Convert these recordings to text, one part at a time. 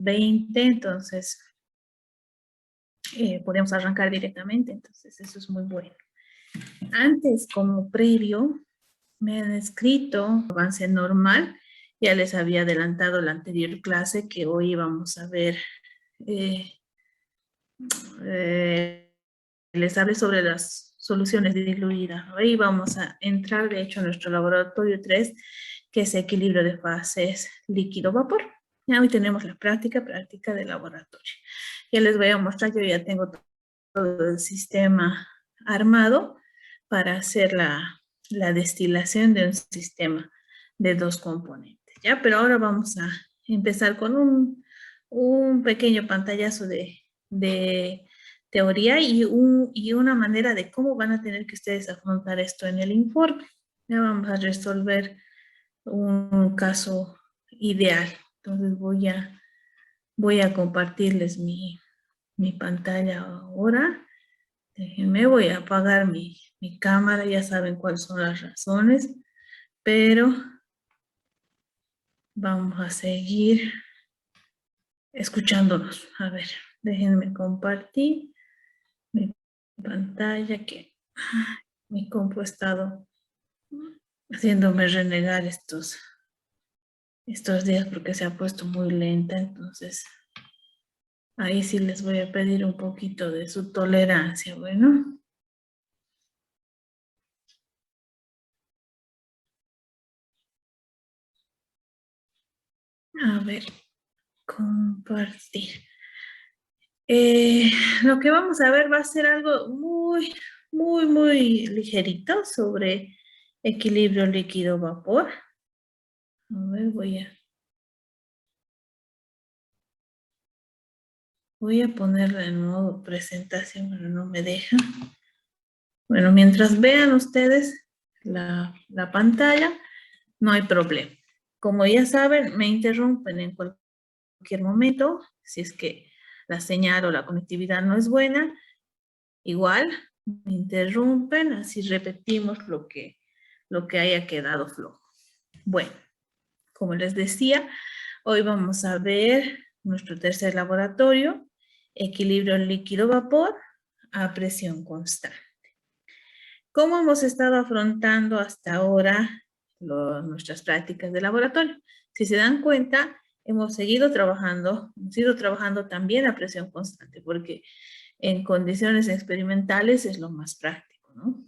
20, entonces podemos arrancar directamente, entonces eso es muy bueno. Antes, como previo, me han escrito avance normal. Ya les había adelantado la anterior clase que hoy vamos a ver, les hablé sobre las soluciones diluidas. Hoy vamos a entrar, de hecho, a nuestro laboratorio 3, que es equilibrio de fases líquido-vapor. Ya hoy tenemos la práctica de laboratorio. Ya les voy a mostrar, yo ya tengo todo el sistema armado para hacer la destilación de un sistema de 2 componentes, ¿ya? Pero ahora vamos a empezar con un pequeño pantallazo de teoría y una manera de cómo van a tener que ustedes afrontar esto en el informe. Ya vamos a resolver un caso ideal. Entonces voy a compartirles mi pantalla ahora. Déjenme, voy a apagar mi cámara, ya saben cuáles son las razones, pero vamos a seguir escuchándonos. A ver, déjenme compartir mi pantalla que mi compu ha estado haciéndome renegar estos días porque se ha puesto muy lenta, entonces ahí sí les voy a pedir un poquito de su tolerancia, bueno. A ver, compartir. Lo que vamos a ver va a ser algo muy ligerito sobre equilibrio líquido-vapor. A ver, voy a ponerla en modo presentación, pero no me deja. Bueno, mientras vean ustedes la pantalla, no hay problema. Como ya saben, me interrumpen en cualquier momento, si es que la señal o la conectividad no es buena. Igual, me interrumpen, así repetimos lo que haya quedado flojo. Bueno, como les decía, hoy vamos a ver nuestro tercer laboratorio, equilibrio líquido-vapor a presión constante. ¿Cómo hemos estado afrontando hasta ahora nuestras prácticas de laboratorio? Si se dan cuenta, hemos ido trabajando también a presión constante, porque en condiciones experimentales es lo más práctico, ¿no?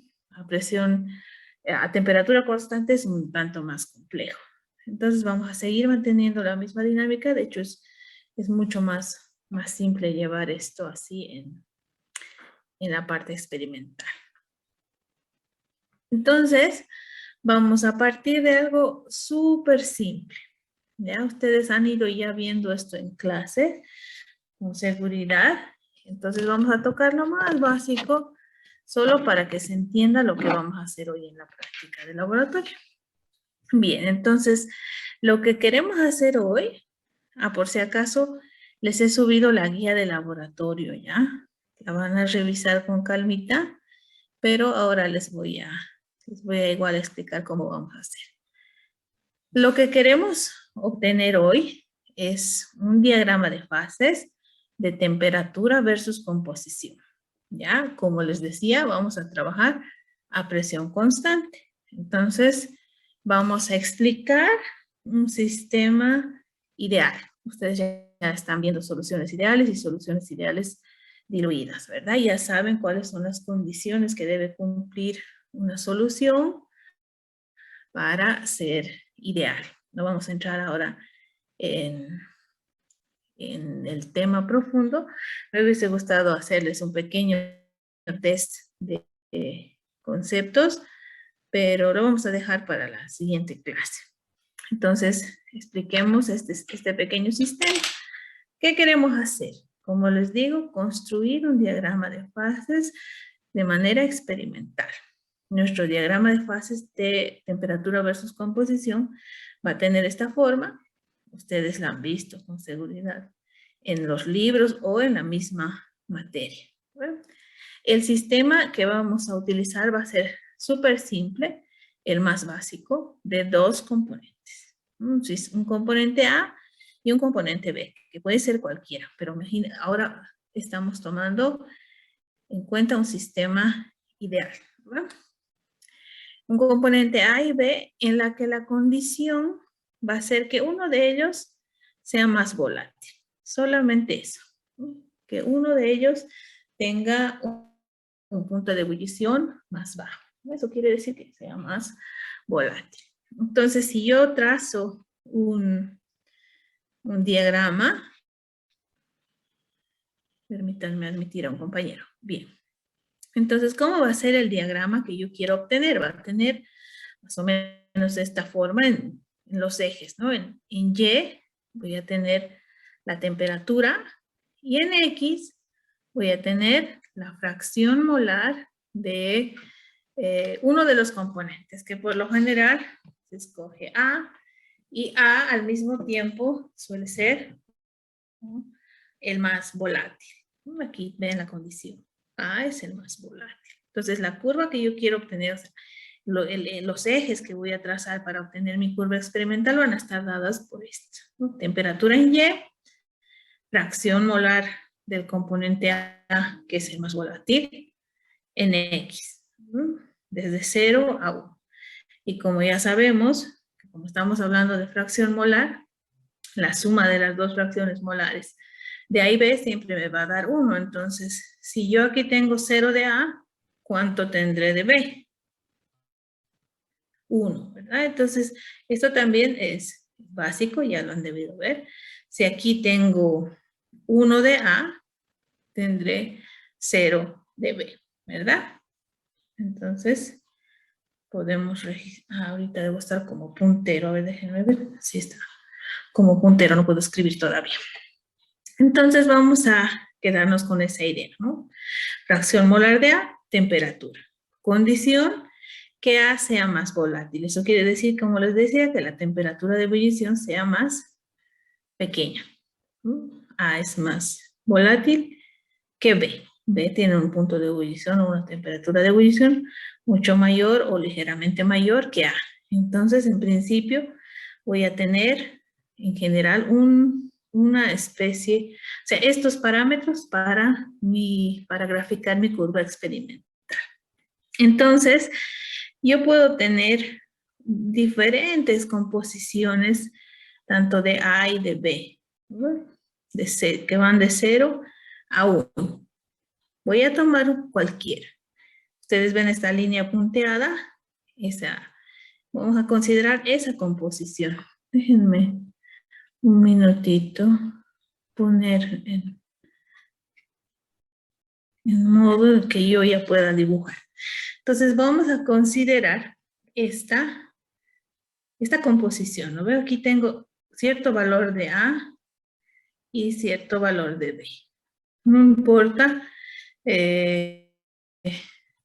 A temperatura constante es un tanto más complejo. Entonces vamos a seguir manteniendo la misma dinámica. De hecho, es mucho más simple llevar esto así en la parte experimental. Entonces, vamos a partir de algo súper simple. Ya ustedes han ido ya viendo esto en clase, con seguridad. Entonces vamos a tocar lo más básico, solo para que se entienda lo que vamos a hacer hoy en la práctica de laboratorio. Bien, entonces lo que queremos hacer hoy, por si acaso, les he subido la guía de laboratorio, ¿ya? La van a revisar con calmita, pero ahora les voy a igual explicar cómo vamos a hacer. Lo que queremos obtener hoy es un diagrama de fases de temperatura versus composición. Ya, como les decía, vamos a trabajar a presión constante. Entonces, vamos a explicar un sistema ideal. Ustedes ya están viendo soluciones ideales y soluciones ideales diluidas, ¿verdad? Ya saben cuáles son las condiciones que debe cumplir una solución para ser ideal. No vamos a entrar ahora en el tema profundo. Me hubiese gustado hacerles un pequeño test de conceptos, pero lo vamos a dejar para la siguiente clase. Entonces, expliquemos este pequeño sistema. ¿Qué queremos hacer? Como les digo, construir un diagrama de fases de manera experimental. Nuestro diagrama de fases de temperatura versus composición va a tener esta forma. Ustedes la han visto con seguridad en los libros o en la misma materia. Bueno, el sistema que vamos a utilizar va a ser súper simple, el más básico, de 2 componentes. Un componente A y un componente B, que puede ser cualquiera, pero imagina, ahora estamos tomando en cuenta un sistema ideal, ¿verdad? Un componente A y B en la que la condición va a ser que uno de ellos sea más volátil. Solamente eso, ¿no? Que uno de ellos tenga un punto de ebullición más bajo. Eso quiere decir que sea más volátil. Entonces, si yo trazo un diagrama, permítanme admitir a un compañero. Bien. Entonces, ¿cómo va a ser el diagrama que yo quiero obtener? Va a tener más o menos de esta forma en los ejes, ¿no? En Y voy a tener la temperatura y en X voy a tener la fracción molar de uno de los componentes, que por lo general se escoge A, y A al mismo tiempo suele ser, ¿no?, el más volátil. Aquí ven la condición. A es el más volátil. Entonces, la curva que yo quiero obtener, o sea, los ejes que voy a trazar para obtener mi curva experimental van a estar dadas por esto, ¿no? Temperatura en Y, fracción molar del componente A, que es el más volátil, en X, ¿no? Desde 0 a 1. Y como ya sabemos, como estamos hablando de fracción molar, la suma de las dos fracciones molares de A y B siempre me va a dar 1. Entonces, si yo aquí tengo 0 de A, ¿cuánto tendré de B? 1, ¿verdad? Entonces, esto también es básico, ya lo han debido ver. Si aquí tengo 1 de A, tendré 0 de B, ¿verdad? Entonces, podemos registrar. Ahorita debo estar como puntero. A ver, déjenme ver. Sí está. Como puntero, no puedo escribir todavía. Entonces, vamos a quedarnos con esa idea, ¿no? Fracción molar de A, temperatura. Condición, que A sea más volátil. Eso quiere decir, como les decía, que la temperatura de ebullición sea más pequeña. A es más volátil que B. B tiene un punto de ebullición o una temperatura de ebullición mucho mayor o ligeramente mayor que A. Entonces, en principio, voy a tener en general una especie, o sea, estos parámetros para graficar mi curva experimental. Entonces, yo puedo tener diferentes composiciones, tanto de A y de B, ¿no? Que van de 0 a 1. Voy a tomar cualquiera. Ustedes ven esta línea punteada, vamos a considerar esa composición. Déjenme un minutito poner en modo que yo ya pueda dibujar. Entonces vamos a considerar esta composición. ¿No veo? Aquí tengo cierto valor de A y cierto valor de B. No importa,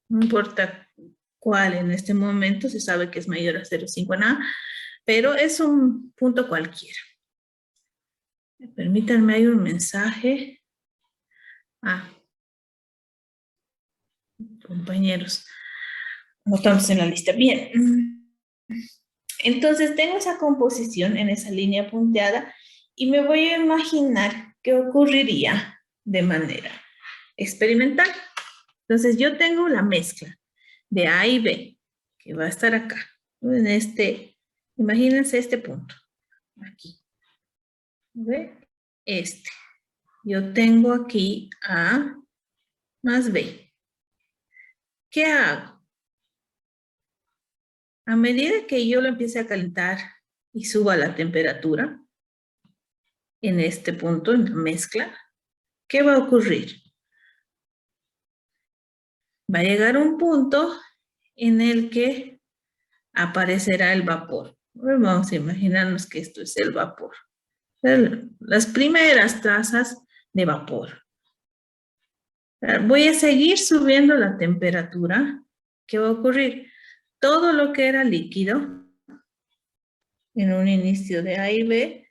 no importa cuál en este momento, se sabe que es mayor a 0,5 en A, pero es un punto cualquiera. Permítanme, hay un mensaje. Compañeros, no estamos en la lista. Bien. Entonces tengo esa composición en esa línea punteada y me voy a imaginar qué ocurriría de manera experimental. Entonces yo tengo la mezcla de A y B, que va a estar acá, en imagínense este punto, aquí. ¿Ve? Yo tengo aquí A más B. ¿Qué hago? A medida que yo lo empiece a calentar y suba la temperatura, en este punto, en la mezcla, ¿qué va a ocurrir? Va a llegar un punto en el que aparecerá el vapor. Vamos a imaginarnos que esto es el vapor. Las primeras trazas de vapor. Voy a seguir subiendo la temperatura. ¿Qué va a ocurrir? Todo lo que era líquido en un inicio de A y B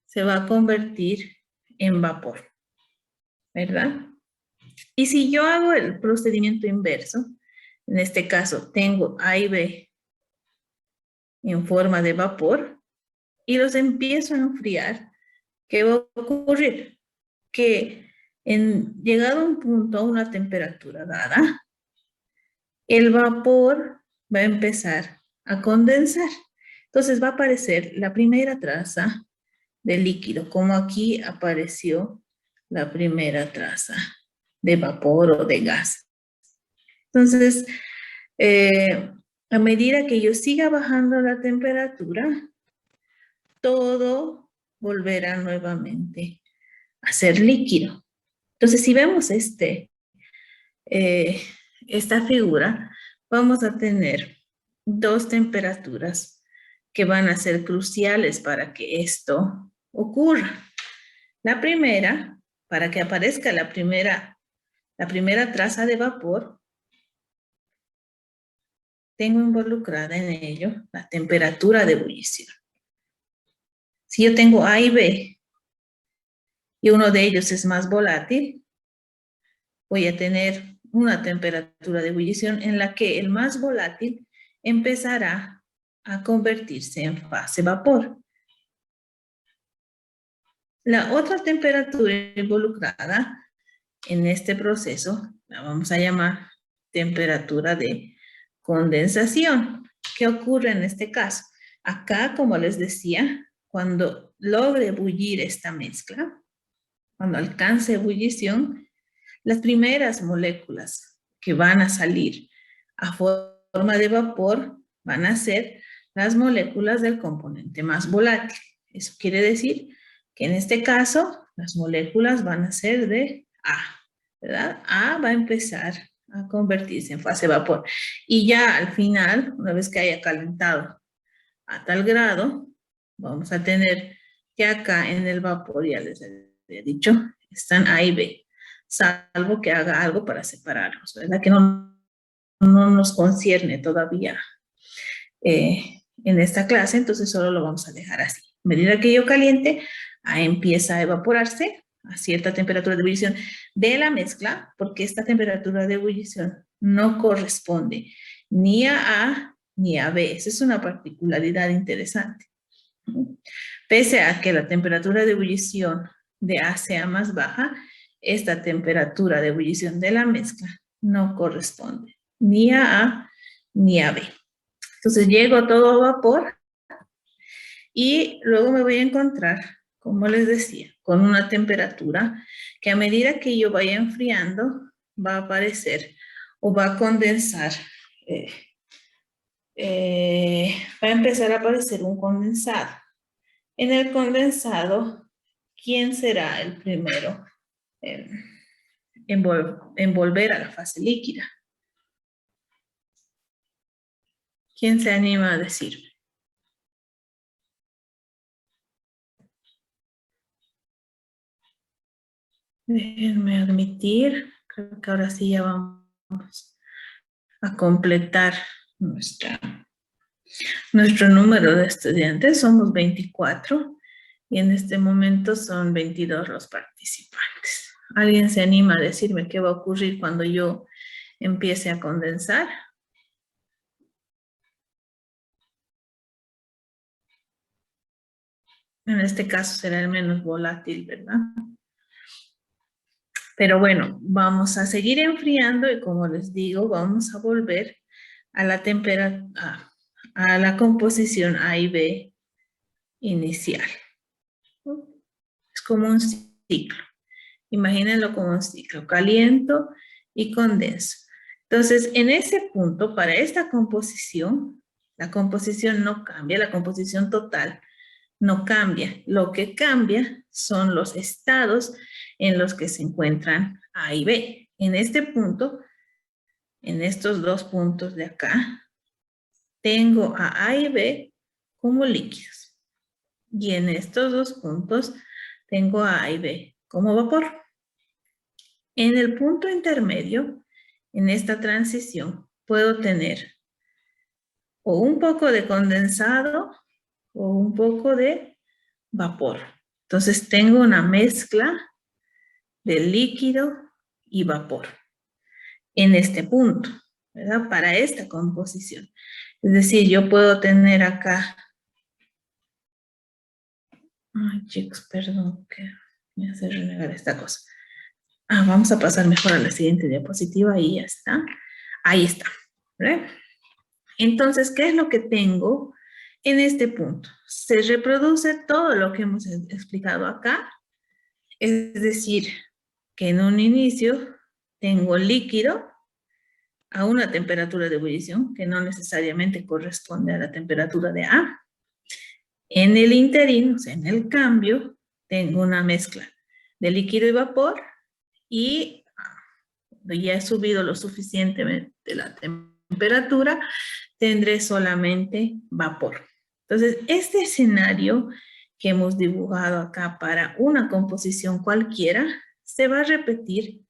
se va a convertir en vapor, ¿verdad? Y si yo hago el procedimiento inverso, en este caso tengo A y B en forma de vapor y los empiezo a enfriar, ¿Qué va a ocurrir? Que llegado a un punto, a una temperatura dada, el vapor va a empezar a condensar. Entonces va a aparecer la primera traza de líquido, como aquí apareció la primera traza de vapor o de gas. Entonces, a medida que yo siga bajando la temperatura, todo volverá nuevamente a ser líquido. Entonces, si vemos esta figura, vamos a tener dos temperaturas que van a ser cruciales para que esto ocurra. La primera, para que aparezca la primera traza de vapor, tengo involucrada en ello la temperatura de ebullición. Si yo tengo A y B y uno de ellos es más volátil, voy a tener una temperatura de ebullición en la que el más volátil empezará a convertirse en fase vapor. La otra temperatura involucrada en este proceso la vamos a llamar temperatura de condensación. ¿Qué ocurre en este caso? Acá, como les decía, cuando logre ebullir esta mezcla, cuando alcance ebullición, las primeras moléculas que van a salir a forma de vapor van a ser las moléculas del componente más volátil. Eso quiere decir que en este caso las moléculas van a ser de A, ¿verdad? A va a empezar a convertirse en fase vapor. Y ya al final, una vez que haya calentado a tal grado, vamos a tener que acá en el vapor, ya les he dicho, están A y B, salvo que haga algo para separarlos, ¿verdad? Que no nos concierne todavía en esta clase, entonces solo lo vamos a dejar así. A medida que yo caliente, empieza a evaporarse a cierta temperatura de ebullición de la mezcla, porque esta temperatura de ebullición no corresponde ni a A ni a B. Esa es una particularidad interesante. Pese a que la temperatura de ebullición de A sea más baja, esta temperatura de ebullición de la mezcla no corresponde ni a A ni a B. Entonces llego todo a vapor y luego me voy a encontrar, como les decía, con una temperatura que a medida que yo vaya enfriando va a aparecer o va a condensar, va a empezar a aparecer un condensado. En el condensado, ¿quién será el primero en volver a la fase líquida? ¿Quién se anima a decirme? Déjenme admitir, creo que ahora sí ya vamos a completar nuestro número de estudiantes. Somos 24 y en este momento son 22 los participantes. ¿Alguien se anima a decirme qué va a ocurrir cuando yo empiece a condensar? En este caso será el menos volátil, ¿verdad? Pero bueno, vamos a seguir enfriando y como les digo, vamos a volver a la temperatura, a la composición A y B inicial. Es como un ciclo. Imagínenlo como un ciclo, caliento y condenso. Entonces, en ese punto, para esta composición, la composición no cambia, la composición total no cambia. Lo que cambia son los estados en los que se encuentran A y B. En este punto, en estos dos puntos de acá, tengo a y B como líquidos. Y en estos dos puntos, tengo a y B como vapor. En el punto intermedio, en esta transición, puedo tener o un poco de condensado o un poco de vapor. Entonces tengo una mezcla de líquido y vapor en este punto, ¿verdad? Para esta composición. Es decir, yo puedo tener acá Ay, chicos, perdón que me hace renegar esta cosa. Vamos a pasar mejor a la siguiente diapositiva y ya está. Ahí está. ¿Ve? Entonces, ¿qué es lo que tengo en este punto? Se reproduce todo lo que hemos explicado acá. Es decir, que en un inicio tengo líquido a una temperatura de ebullición que no necesariamente corresponde a la temperatura de A. En el interín, o sea, en el cambio, tengo una mezcla de líquido y vapor y ya he subido lo suficientemente la temperatura, tendré solamente vapor. Entonces, este escenario que hemos dibujado acá para una composición cualquiera se va a repetir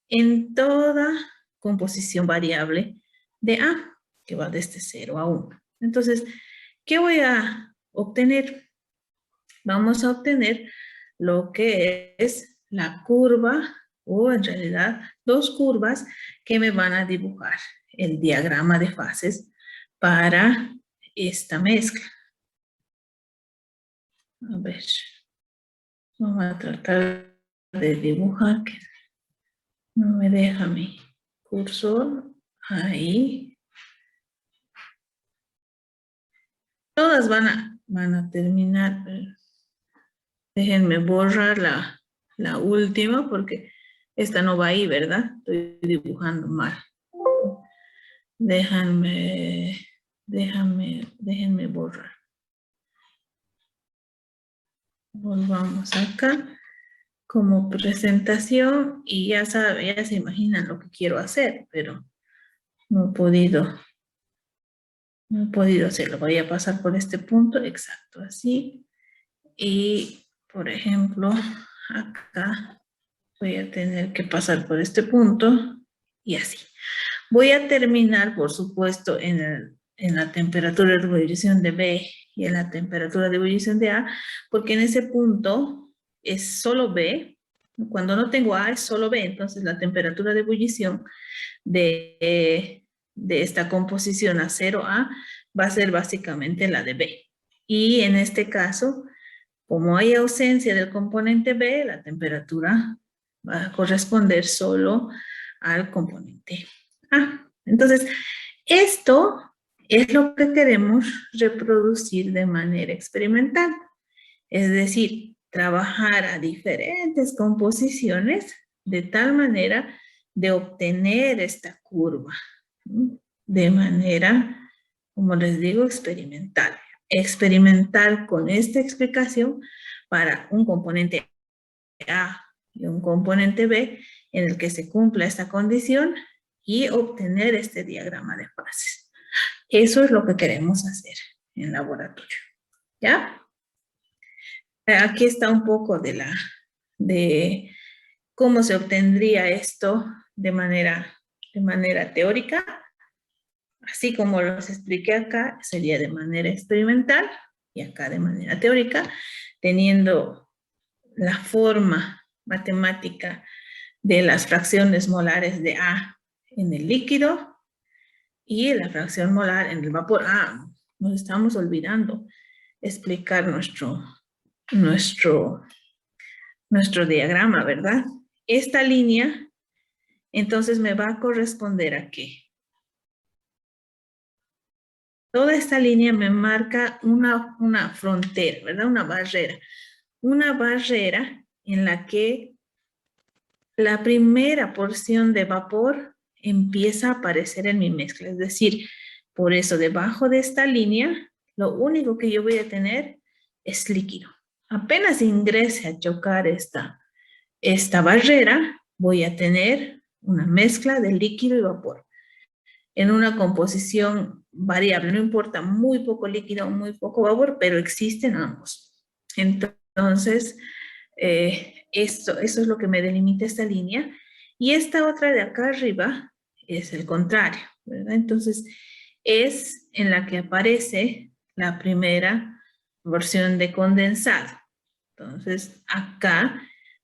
en toda composición variable de A, que va desde 0 a 1. Entonces, ¿qué voy a obtener? Vamos a obtener lo que es la curva, o en realidad dos curvas que me van a dibujar el diagrama de fases para esta mezcla. A ver, vamos a tratar de dibujar, que no me deja mi cursor. Ahí. Todas van a terminar. Déjenme borrar la última porque esta no va ahí, ¿verdad? Estoy dibujando mal. Déjenme borrar. Volvamos acá como presentación y ya se imaginan lo que quiero hacer, pero no he podido hacerlo. Voy a pasar por este punto, exacto, así. Y, por ejemplo, acá voy a tener que pasar por este punto y así. Voy a terminar, por supuesto, en la temperatura de ebullición de B y en la temperatura de ebullición de A, porque en ese punto es solo B. Cuando no tengo A es solo B, entonces la temperatura de ebullición de esta composición a 0A va a ser básicamente la de B. Y en este caso, como hay ausencia del componente B, la temperatura va a corresponder solo al componente A. Entonces, esto es lo que queremos reproducir de manera experimental. Es decir, trabajar a diferentes composiciones de tal manera de obtener esta curva, ¿sí? De manera, como les digo, experimental. Experimental con esta explicación para un componente A y un componente B en el que se cumpla esta condición y obtener este diagrama de fases. Eso es lo que queremos hacer en laboratorio. ¿Ya? Aquí está un poco de cómo se obtendría esto de manera teórica. Así como los expliqué acá, sería de manera experimental y acá de manera teórica, teniendo la forma matemática de las fracciones molares de A en el líquido y la fracción molar en el vapor. Nos estamos olvidando explicar nuestro diagrama, ¿verdad? Esta línea, entonces me va a corresponder a ¿qué? Toda esta línea me marca una frontera, ¿verdad? Una barrera. Una barrera en la que la primera porción de vapor empieza a aparecer en mi mezcla. Es decir, por eso debajo de esta línea, lo único que yo voy a tener es líquido. Apenas ingrese a chocar esta barrera, voy a tener una mezcla de líquido y vapor en una composición variable, no importa, muy poco líquido, muy poco vapor, pero existen ambos. Entonces, eso es lo que me delimita esta línea. Y esta otra de acá arriba es el contrario, ¿verdad? Entonces, es en la que aparece la primera versión de condensado. Entonces, acá,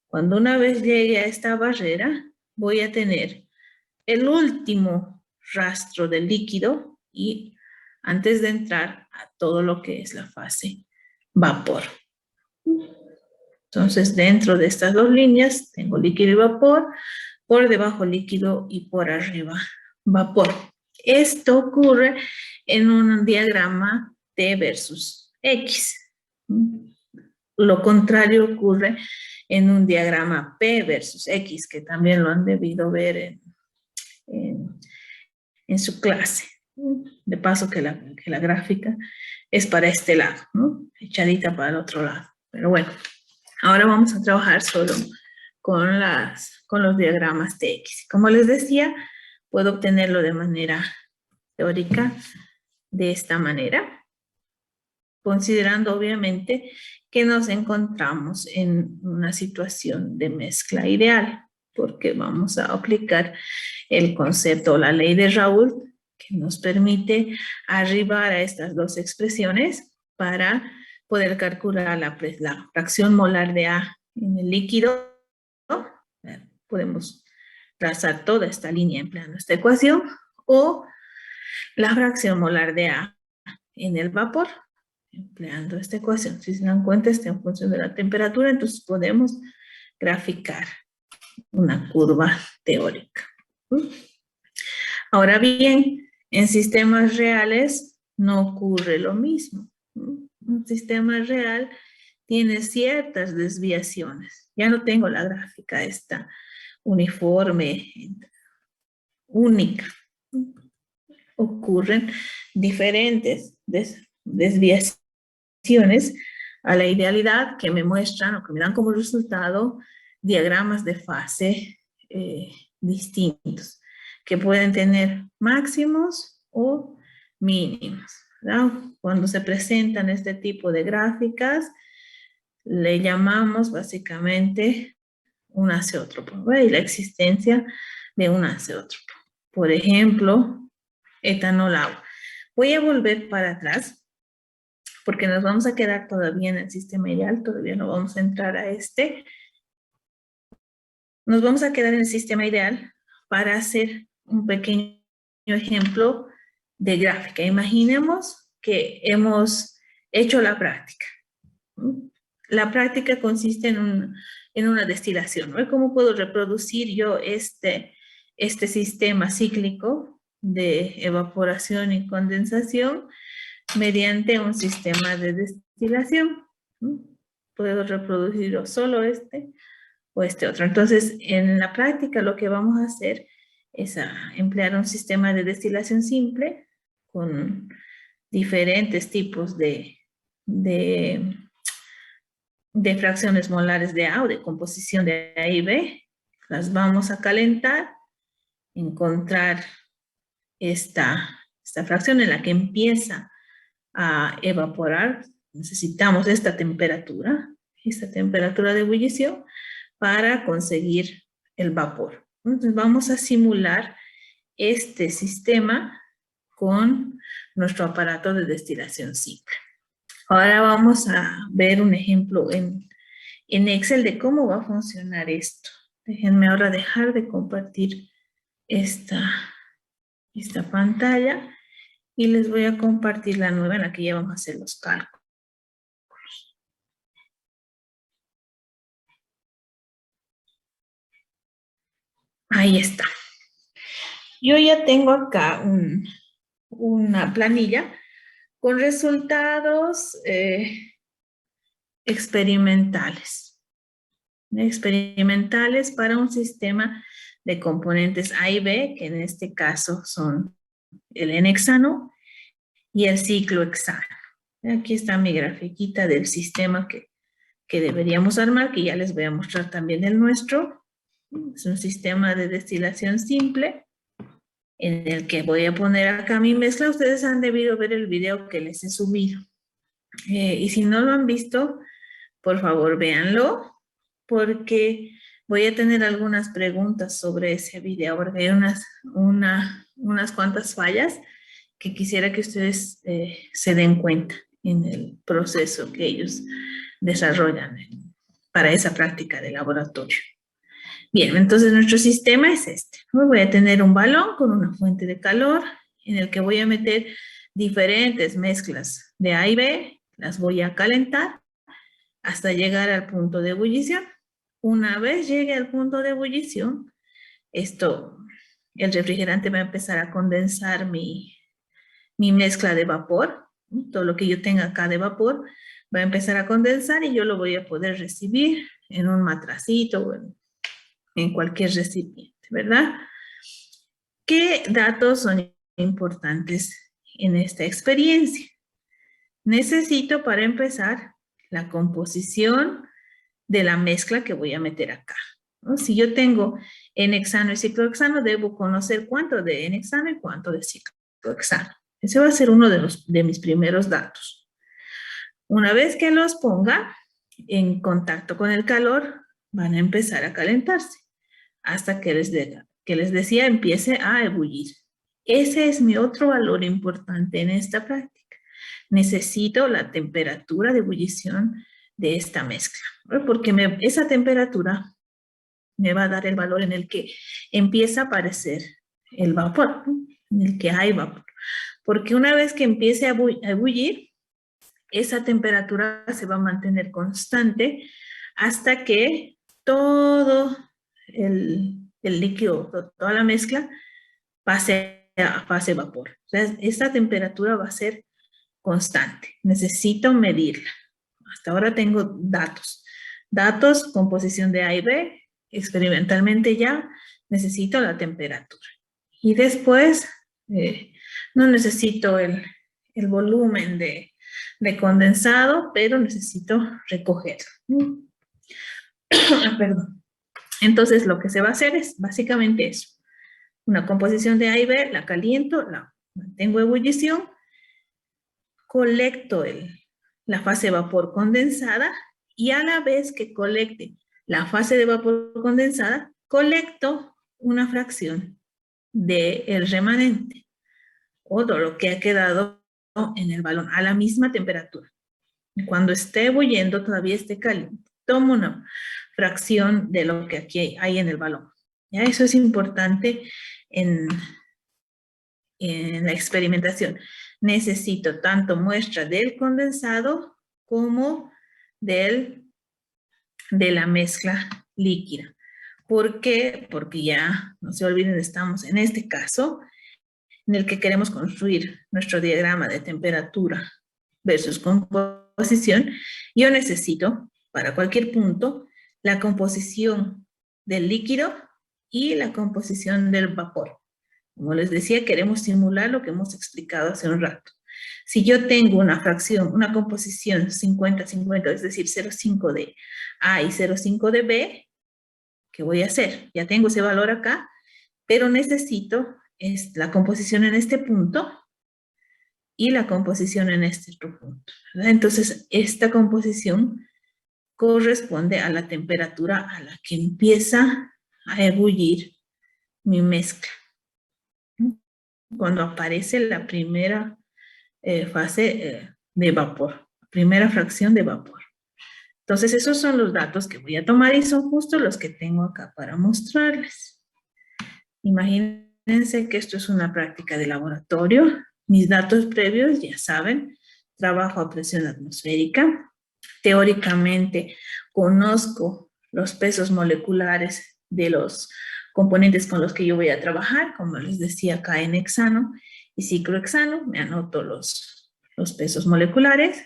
cuando una vez llegue a esta barrera, voy a tener el último rastro de líquido y antes de entrar a todo lo que es la fase vapor. Entonces, dentro de estas dos líneas, tengo líquido y vapor, por debajo líquido y por arriba vapor. Esto ocurre en un diagrama T versus X. Lo contrario ocurre en un diagrama P versus X, que también lo han debido ver en su clase. De paso que la gráfica es para este lado, ¿no? Echadita para el otro lado. Pero bueno, ahora vamos a trabajar solo con los diagramas de X. Como les decía, puedo obtenerlo de manera teórica de esta manera, considerando obviamente que nos encontramos en una situación de mezcla ideal, porque vamos a aplicar el concepto, la ley de Raoult, que nos permite arribar a estas dos expresiones para poder calcular la fracción molar de A en el líquido. Podemos trazar toda esta línea empleando esta ecuación, o la fracción molar de A en el vapor, empleando esta ecuación. Si se dan cuenta, está en función de la temperatura, entonces podemos graficar una curva teórica. Ahora bien, en sistemas reales no ocurre lo mismo. Un sistema real tiene ciertas desviaciones. Ya no tengo la gráfica esta uniforme, única. Ocurren diferentes desviaciones a la idealidad que me muestran o que me dan como resultado diagramas de fase distintos, que pueden tener máximos o mínimos, ¿verdad? Cuando se presentan este tipo de gráficas, le llamamos básicamente un azeótropo, ¿verdad? Y la existencia de un azeótropo. Por ejemplo, etanol agua. Voy a volver para atrás porque nos vamos a quedar todavía en el sistema ideal, todavía no vamos a entrar a este. Nos vamos a quedar en el sistema ideal para hacer un pequeño ejemplo de gráfica. Imaginemos que hemos hecho la práctica. La práctica consiste en una destilación, ¿no? ¿Cómo puedo reproducir yo este sistema cíclico de evaporación y condensación mediante un sistema de destilación? Puedo reproducir solo este o este otro. Entonces, en la práctica lo que vamos a hacer es emplear un sistema de destilación simple con diferentes tipos de fracciones molares de A o de composición de A y B. Las vamos a calentar, encontrar esta fracción en la que empieza a evaporar. Necesitamos esta temperatura de ebullición para conseguir el vapor. Entonces vamos a simular este sistema con nuestro aparato de destilación simple. Ahora vamos a ver un ejemplo en Excel de cómo va a funcionar esto. Déjenme ahora dejar de compartir esta pantalla y les voy a compartir la nueva en la que ya vamos a hacer los cálculos. Ahí está. Yo ya tengo acá una planilla con resultados experimentales para un sistema de componentes A y B, que en este caso son el N-hexano y el ciclohexano. Aquí está mi grafiquita del sistema que deberíamos armar, que ya les voy a mostrar también el nuestro. Es un sistema de destilación simple en el que voy a poner acá mi mezcla. Ustedes han debido ver el video que les he subido. Y si no lo han visto, por favor véanlo, porque voy a tener algunas preguntas sobre ese video, porque hay unas cuantas fallas que quisiera que ustedes se den cuenta en el proceso que ellos desarrollan para esa práctica de laboratorio. Bien, entonces nuestro sistema es este. Voy a tener un balón con una fuente de calor en el que voy a meter diferentes mezclas de A y B, las voy a calentar hasta llegar al punto de ebullición. Una vez llegue al punto de ebullición, el refrigerante va a empezar a condensar mi mezcla de vapor. Todo lo que yo tenga acá de vapor va a empezar a condensar y yo lo voy a poder recibir en un matracito o en cualquier recipiente, ¿verdad? ¿Qué datos son importantes en esta experiencia? Necesito para empezar la composición de la mezcla que voy a meter acá, ¿no? Si yo tengo N-hexano y ciclohexano, debo conocer cuánto de N-hexano y cuánto de ciclohexano. Ese va a ser uno de mis primeros datos. Una vez que los ponga en contacto con el calor, van a empezar a calentarse hasta que les decía empiece a ebullir. Ese es mi otro valor importante en esta práctica. Necesito la temperatura de ebullición de esta mezcla, ¿no? Porque esa temperatura me va a dar el valor en el que empieza a aparecer el vapor, ¿no? En el que hay vapor. Porque una vez que empiece a ebullir, esa temperatura se va a mantener constante hasta que todo el líquido, toda la mezcla, pase a fase vapor. O sea, esta temperatura va a ser constante. Necesito medirla. Hasta ahora tengo datos. Datos, composición de A y B. Experimentalmente ya necesito la temperatura. Y después no necesito el volumen de condensado, pero necesito recogerlo. Perdón. Entonces lo que se va a hacer es básicamente eso. Una composición de A y B, la caliento, la mantengo en ebullición, colecto la fase de vapor condensada y a la vez que colecte la fase de vapor condensada, colecto una fracción del remanente o de lo que ha quedado en el balón a la misma temperatura. Cuando esté ebulliendo, todavía esté caliente, tomo una fracción de lo que aquí hay en el balón. ¿Ya? Eso es importante en la experimentación. Necesito tanto muestra del condensado como de la mezcla líquida. ¿Por qué? Porque ya, no se olviden, estamos en este caso en el que queremos construir nuestro diagrama de temperatura versus composición. Yo necesito, para cualquier punto, la composición del líquido y la composición del vapor. Como les decía, queremos simular lo que hemos explicado hace un rato. Si yo tengo una fracción, una composición 50-50, es decir, 0,5 de A y 0,5 de B, ¿qué voy a hacer? Ya tengo ese valor acá, pero necesito la composición en este punto y la composición en este otro punto, ¿verdad? Entonces, esta composición corresponde a la temperatura a la que empieza a ebullir mi mezcla. Cuando aparece la primera fase de vapor, primera fracción de vapor. Entonces, esos son los datos que voy a tomar y son justo los que tengo acá para mostrarles. Imagínense que esto es una práctica de laboratorio. Mis datos previos, ya saben, trabajo a presión atmosférica. Teóricamente, conozco los pesos moleculares de los componentes con los que yo voy a trabajar, como les decía acá en hexano y ciclohexano, me anoto los pesos moleculares.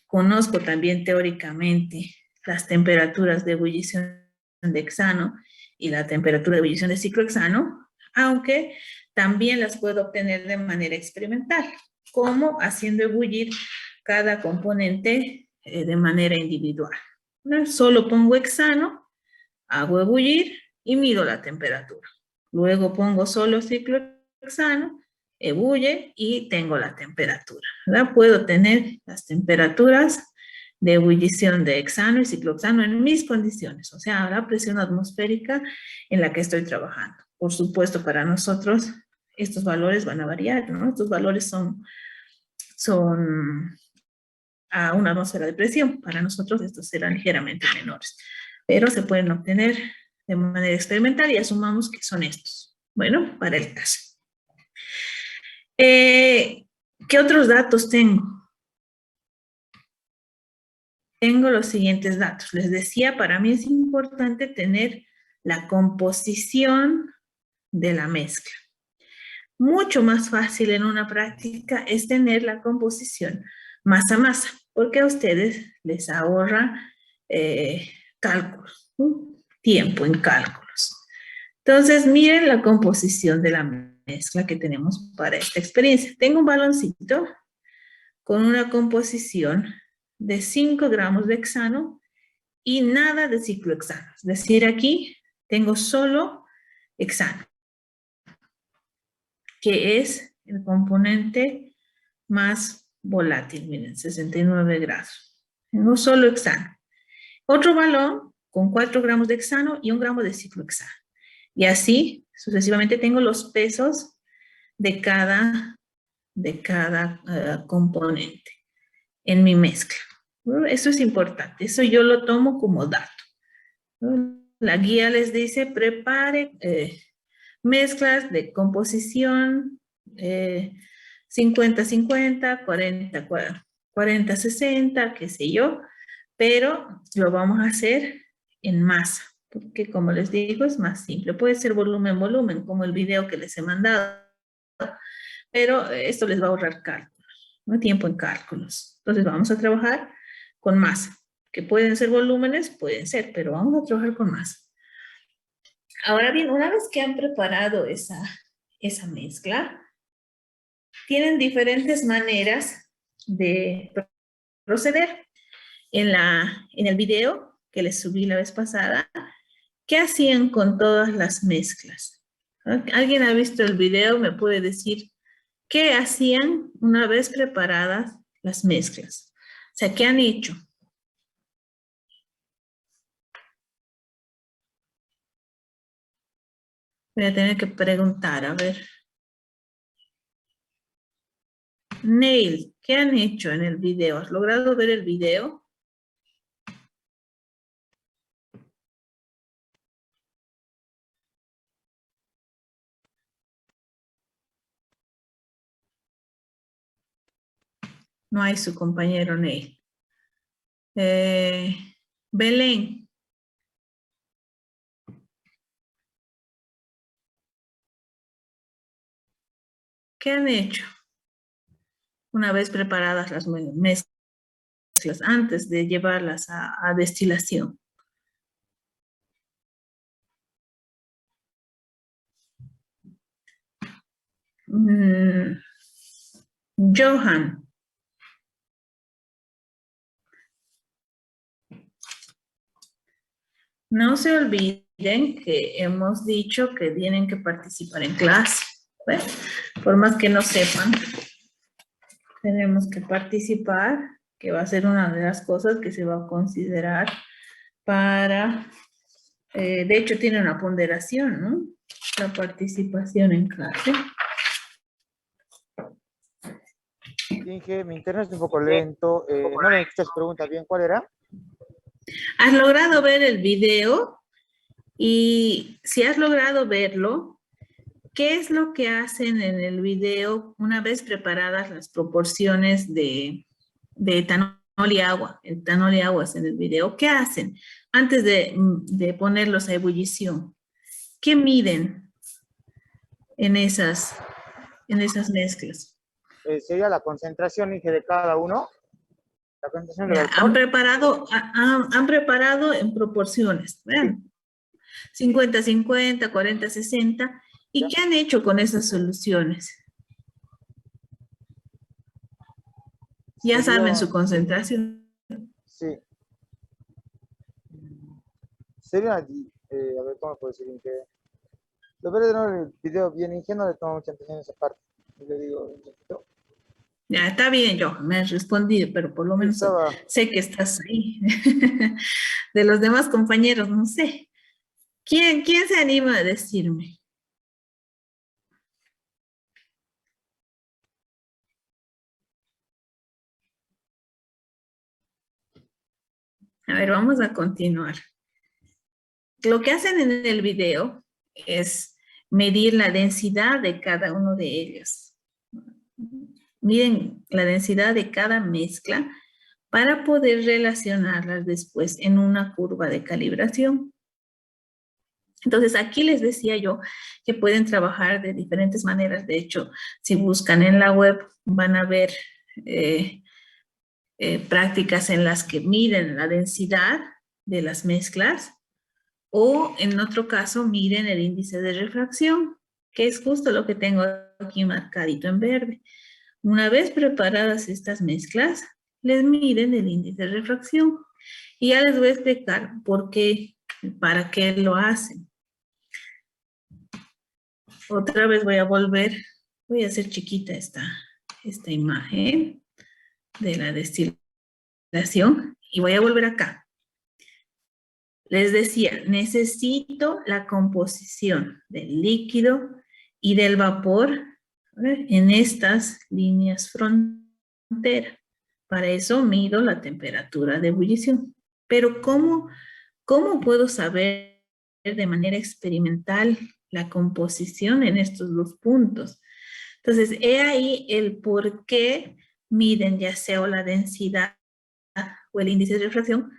Conozco también teóricamente las temperaturas de ebullición de hexano y la temperatura de ebullición de ciclohexano, aunque también las puedo obtener de manera experimental, como haciendo ebullir cada componente de manera individual. ¿No? Solo pongo hexano, hago ebullir y mido la temperatura. Luego pongo solo ciclohexano, ebulle y tengo la temperatura, ¿verdad? Puedo tener las temperaturas de ebullición de hexano y ciclohexano en mis condiciones, o sea, la presión atmosférica en la que estoy trabajando. Por supuesto, para nosotros estos valores van a variar, ¿no? Estos valores son a una atmósfera de presión. Para nosotros estos serán ligeramente menores, pero se pueden obtener de manera experimental y asumamos que son estos. Bueno, para el caso. ¿Qué otros datos tengo? tengo los siguientes datos. Les decía, para mí es importante tener la composición de la mezcla. Mucho más fácil en una práctica es tener la composición masa a masa, porque a ustedes les ahorra cálculos, ¿no? Tiempo en cálculos. Entonces, miren la composición de la mezcla que tenemos para esta experiencia. Tengo un baloncito con una composición de 5 gramos de hexano y nada de ciclohexano. Es decir, aquí tengo solo hexano, que es el componente más volátil, miren, 69 grados. Tengo solo hexano. Otro balón con 4 gramos de hexano y 1 gramo de ciclohexano. Y así, sucesivamente, tengo los pesos de cada componente en mi mezcla. Eso es importante, eso yo lo tomo como dato. La guía les dice, prepare mezclas de composición 50-50, 40-60, qué sé yo, pero lo vamos a hacer en masa, porque como les digo, es más simple. Puede ser volumen, como el video que les he mandado, pero esto les va a ahorrar cálculos, ¿no? Tiempo en cálculos. Entonces vamos a trabajar con masa, que pueden ser volúmenes, pueden ser, pero vamos a trabajar con masa. Ahora bien, una vez que han preparado esa mezcla, tienen diferentes maneras de proceder. En el video que les subí la vez pasada, ¿qué hacían con todas las mezclas? ¿Alguien ha visto el video? ¿Me puede decir qué hacían una vez preparadas las mezclas? O sea, ¿qué han hecho? Voy a tener que preguntar, a ver. Neil, ¿qué han hecho en el video? ¿Has logrado ver el video? No hay su compañero Neil. Belén. ¿Qué han hecho una vez preparadas las mezclas antes de llevarlas a destilación? Johan. No se olviden que hemos dicho que tienen que participar en clase. ¿Ves? Por más que no sepan, tenemos que participar, que va a ser una de las cosas que se va a considerar para, de hecho tiene una ponderación, ¿no? La participación en clase. Inge, mi internet es un poco lento. No me escuchas pregunta bien. ¿Cuál era? ¿Has logrado ver el video? Y si has logrado verlo, ¿qué es lo que hacen en el video una vez preparadas las proporciones de etanol y agua? Etanol y agua en el video. ¿Qué hacen antes de ponerlos a ebullición? ¿Qué miden en esas mezclas? Sería la concentración, Inge, de cada uno. La concentración del alcohol. Han preparado en proporciones. Vean. 50-50, 40-60. ¿Y qué han hecho con esas soluciones? Ya saben su concentración. Sí. Sería, a ver, ¿cómo puedo decir? Inge? Lo veré de nuevo el video bien, Inge, no le tomo mucha atención a esa parte. Le digo un poquito. Ya, está bien, yo me has respondido, pero por lo menos sé que estás ahí. De los demás compañeros, no sé. ¿Quién se anima a decirme? A ver, vamos a continuar. Lo que hacen en el video es medir la densidad de cada uno de ellos. Miden la densidad de cada mezcla para poder relacionarlas después en una curva de calibración. Entonces, aquí les decía yo que pueden trabajar de diferentes maneras. De hecho, si buscan en la web, van a ver prácticas en las que miden la densidad de las mezclas, o en otro caso, miden el índice de refracción, que es justo lo que tengo aquí marcadito en verde. Una vez preparadas estas mezclas, les miden el índice de refracción. Y ya les voy a explicar por qué, para qué lo hacen. Otra vez voy a hacer chiquita esta imagen de la destilación y voy a volver acá. Les decía, necesito la composición del líquido y del vapor en estas líneas frontera. Para eso mido la temperatura de ebullición. Pero ¿cómo puedo saber de manera experimental la composición en estos dos puntos? Entonces, he ahí el por qué miden ya sea o la densidad o el índice de refracción,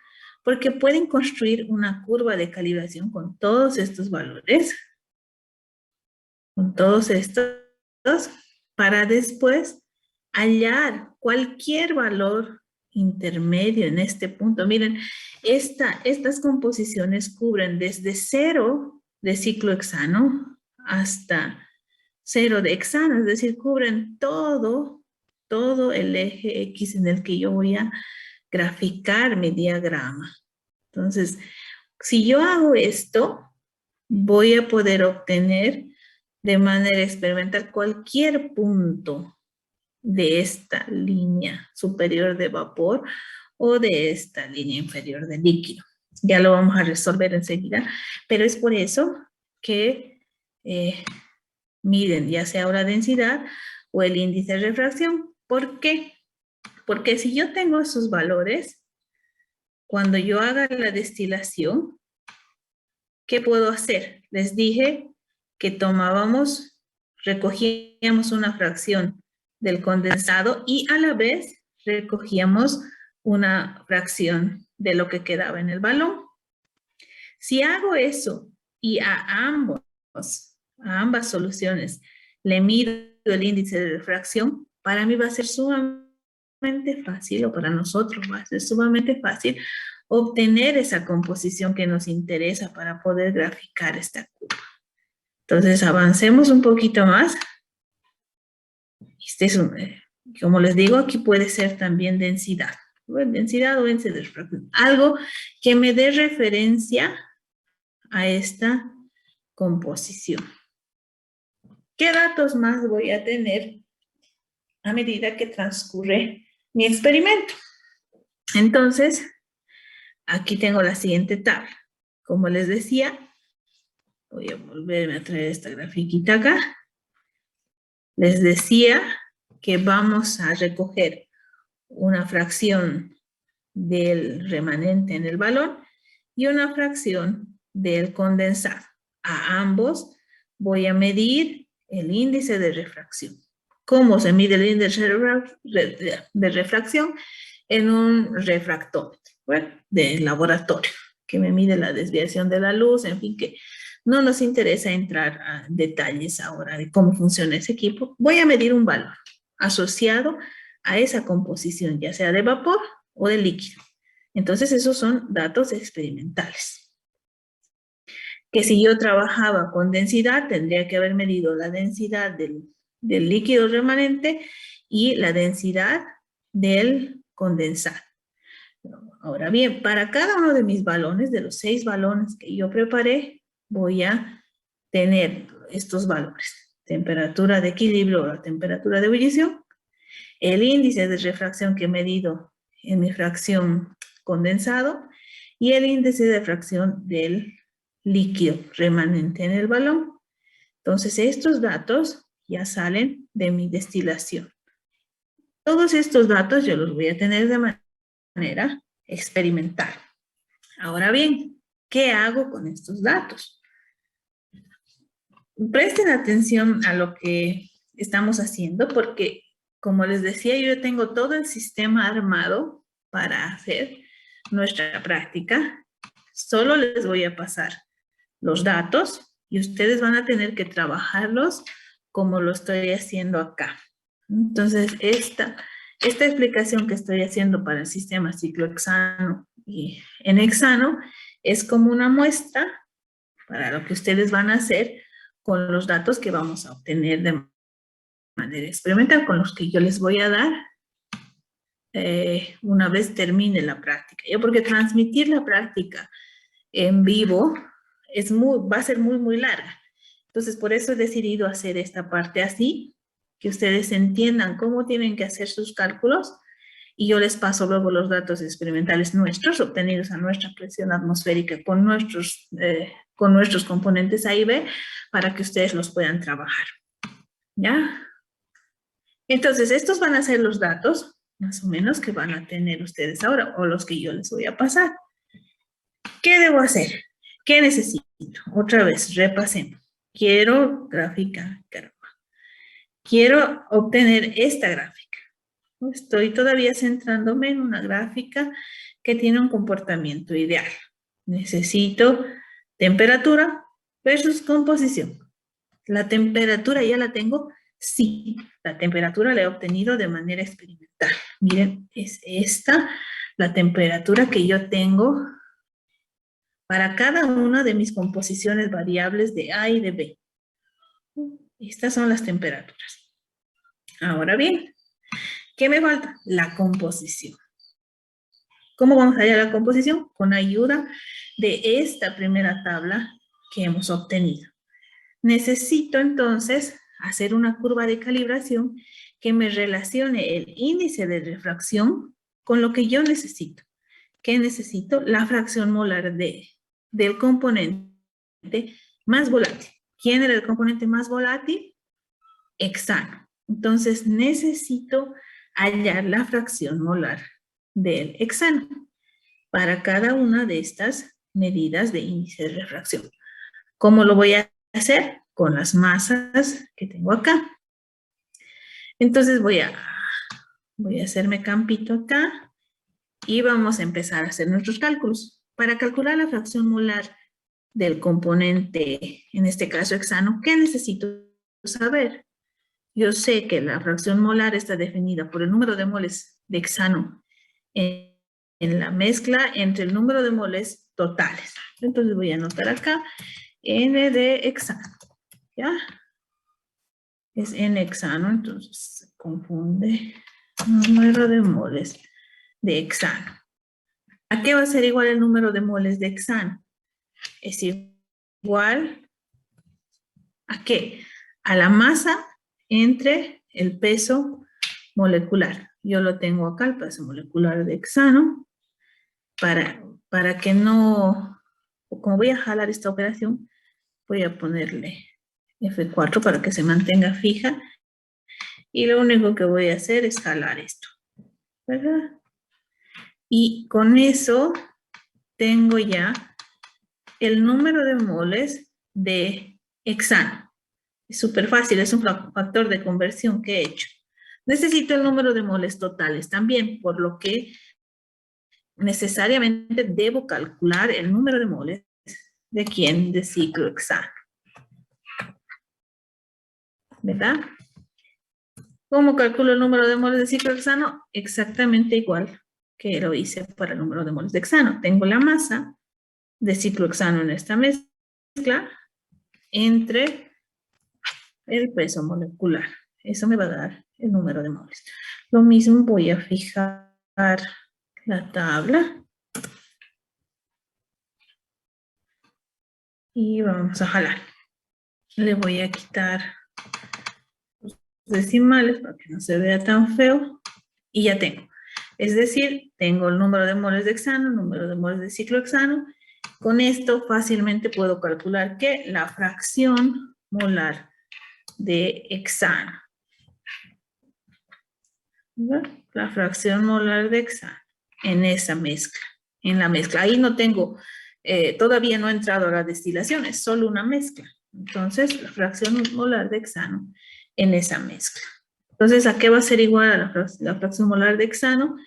porque pueden construir una curva de calibración con todos estos valores, para después hallar cualquier valor intermedio en este punto. Miren, estas composiciones cubren desde 0 de ciclo hexano hasta 0 de hexano, es decir, cubren todo el eje X en el que yo voy a graficar mi diagrama. Entonces, si yo hago esto, voy a poder obtener de manera experimental cualquier punto de esta línea superior de vapor o de esta línea inferior de líquido. Ya lo vamos a resolver enseguida, pero es por eso que miden ya sea la densidad o el índice de refracción. ¿Por qué? Porque si yo tengo esos valores, cuando yo haga la destilación, ¿qué puedo hacer? Les dije que recogíamos una fracción del condensado y a la vez recogíamos una fracción de lo que quedaba en el balón. Si hago eso y a ambas soluciones le mido el índice de refracción, para mí va a ser sumamente fácil, o para nosotros va a ser sumamente fácil obtener esa composición que nos interesa para poder graficar esta curva. Entonces, avancemos un poquito más. Como les digo, aquí puede ser también densidad. Densidad o índice de refracción. Algo que me dé referencia a esta composición. ¿Qué datos más voy a tener a medida que transcurre mi experimento? Entonces, aquí tengo la siguiente tabla. Como les decía, voy a volverme a traer esta grafiquita acá. Les decía que vamos a recoger una fracción del remanente en el balón y una fracción del condensado. A ambos voy a medir el índice de refracción. ¿Cómo se mide el índice de refracción? En un refractómetro, bueno, de laboratorio, que me mide la desviación de la luz, en fin, que no nos interesa entrar a detalles ahora de cómo funciona ese equipo. Voy a medir un valor asociado a esa composición, ya sea de vapor o de líquido. Entonces, esos son datos experimentales. Que si yo trabajaba con densidad, tendría que haber medido la densidad del líquido remanente y la densidad del condensado. Ahora bien, para cada uno de mis balones, de los 6 balones que yo preparé, voy a tener estos valores. Temperatura de equilibrio o la temperatura de ebullición, el índice de refracción que he medido en mi fracción condensado y el índice de refracción del líquido remanente en el balón. Entonces, estos datos ya salen de mi destilación. Todos estos datos yo los voy a tener de manera experimental. Ahora bien, ¿qué hago con estos datos? Presten atención a lo que estamos haciendo porque, como les decía, yo tengo todo el sistema armado para hacer nuestra práctica. Solo les voy a pasar los datos y ustedes van a tener que trabajarlos como lo estoy haciendo acá. Entonces, esta explicación que estoy haciendo para el sistema ciclohexano y en hexano es como una muestra para lo que ustedes van a hacer con los datos que vamos a obtener de manera experimental, con los que yo les voy a dar una vez termine la práctica. Porque transmitir la práctica en vivo va a ser muy, muy larga. Entonces, por eso he decidido hacer esta parte así, que ustedes entiendan cómo tienen que hacer sus cálculos y yo les paso luego los datos experimentales nuestros, obtenidos a nuestra presión atmosférica con nuestros componentes A y B, para que ustedes los puedan trabajar. ¿Ya? Entonces, estos van a ser los datos, más o menos, que van a tener ustedes ahora, o los que yo les voy a pasar. ¿Qué debo hacer? ¿Qué necesito? Otra vez, repasemos. Quiero graficar. Quiero obtener esta gráfica. Estoy todavía centrándome en una gráfica que tiene un comportamiento ideal. Necesito temperatura versus composición. ¿La temperatura ya la tengo? Sí, la temperatura la he obtenido de manera experimental. Miren, es esta la temperatura que yo tengo para cada una de mis composiciones variables de A y de B. Estas son las temperaturas. Ahora bien, ¿qué me falta? La composición. ¿Cómo vamos a hallar la composición? Con ayuda de esta primera tabla que hemos obtenido. Necesito entonces hacer una curva de calibración que me relacione el índice de refracción con lo que yo necesito. ¿Qué necesito? La fracción molar del componente más volátil. ¿Quién era el componente más volátil? Hexano. Entonces necesito hallar la fracción molar del hexano para cada una de estas medidas de índice de refracción. ¿Cómo lo voy a hacer? Con las masas que tengo acá. Entonces voy a hacerme campito acá y vamos a empezar a hacer nuestros cálculos. Para calcular la fracción molar del componente, en este caso hexano, ¿qué necesito saber? Yo sé que la fracción molar está definida por el número de moles de hexano en la mezcla entre el número de moles totales. Entonces voy a anotar acá N de hexano, ¿ya? Es N hexano, entonces se confunde número de moles de hexano. ¿A qué va a ser igual el número de moles de hexano? Es igual ¿a qué? A la masa entre el peso molecular. Yo lo tengo acá, el peso molecular de hexano, para que no, como voy a jalar esta operación, voy a ponerle F4 para que se mantenga fija. Y lo único que voy a hacer es jalar esto, ¿verdad? Y con eso tengo ya el número de moles de hexano. Es súper fácil, es un factor de conversión que he hecho. Necesito el número de moles totales también, por lo que necesariamente debo calcular el número de moles de quién, de ciclohexano. ¿Verdad? ¿Cómo calculo el número de moles de ciclohexano? Exactamente igual que lo hice para el número de moles de hexano. Tengo la masa de ciclohexano en esta mezcla entre el peso molecular. Eso me va a dar el número de moles. Lo mismo voy a fijar la tabla. Y vamos a jalar. Le voy a quitar los decimales para que no se vea tan feo. Y ya tengo. Es decir, tengo el número de moles de hexano, el número de moles de ciclohexano. Con esto fácilmente puedo calcular que la fracción molar de hexano. ¿Verdad? La fracción molar de hexano en esa mezcla. En la mezcla. Ahí no tengo, todavía no he entrado a la destilación, es solo una mezcla. Entonces, la fracción molar de hexano en esa mezcla. Entonces, ¿a qué va a ser igual a la fracción molar de hexano?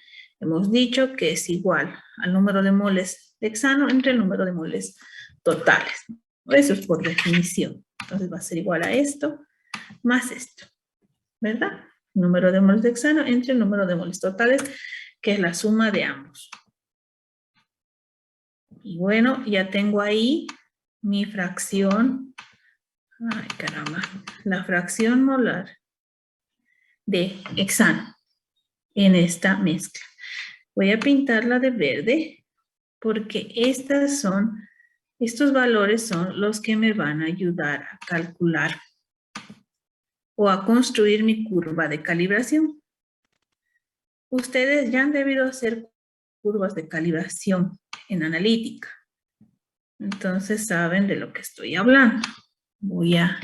Hemos dicho que es igual al número de moles de hexano entre el número de moles totales. Eso es por definición. Entonces va a ser igual a esto más esto, ¿verdad? Número de moles de hexano entre el número de moles totales, que es la suma de ambos. Y bueno, ya tengo ahí mi fracción. Ay, caramba. La fracción molar de hexano en esta mezcla. Voy a pintarla de verde porque estos valores son los que me van a ayudar a calcular o a construir mi curva de calibración. Ustedes ya han debido hacer curvas de calibración en analítica. Entonces saben de lo que estoy hablando. Voy a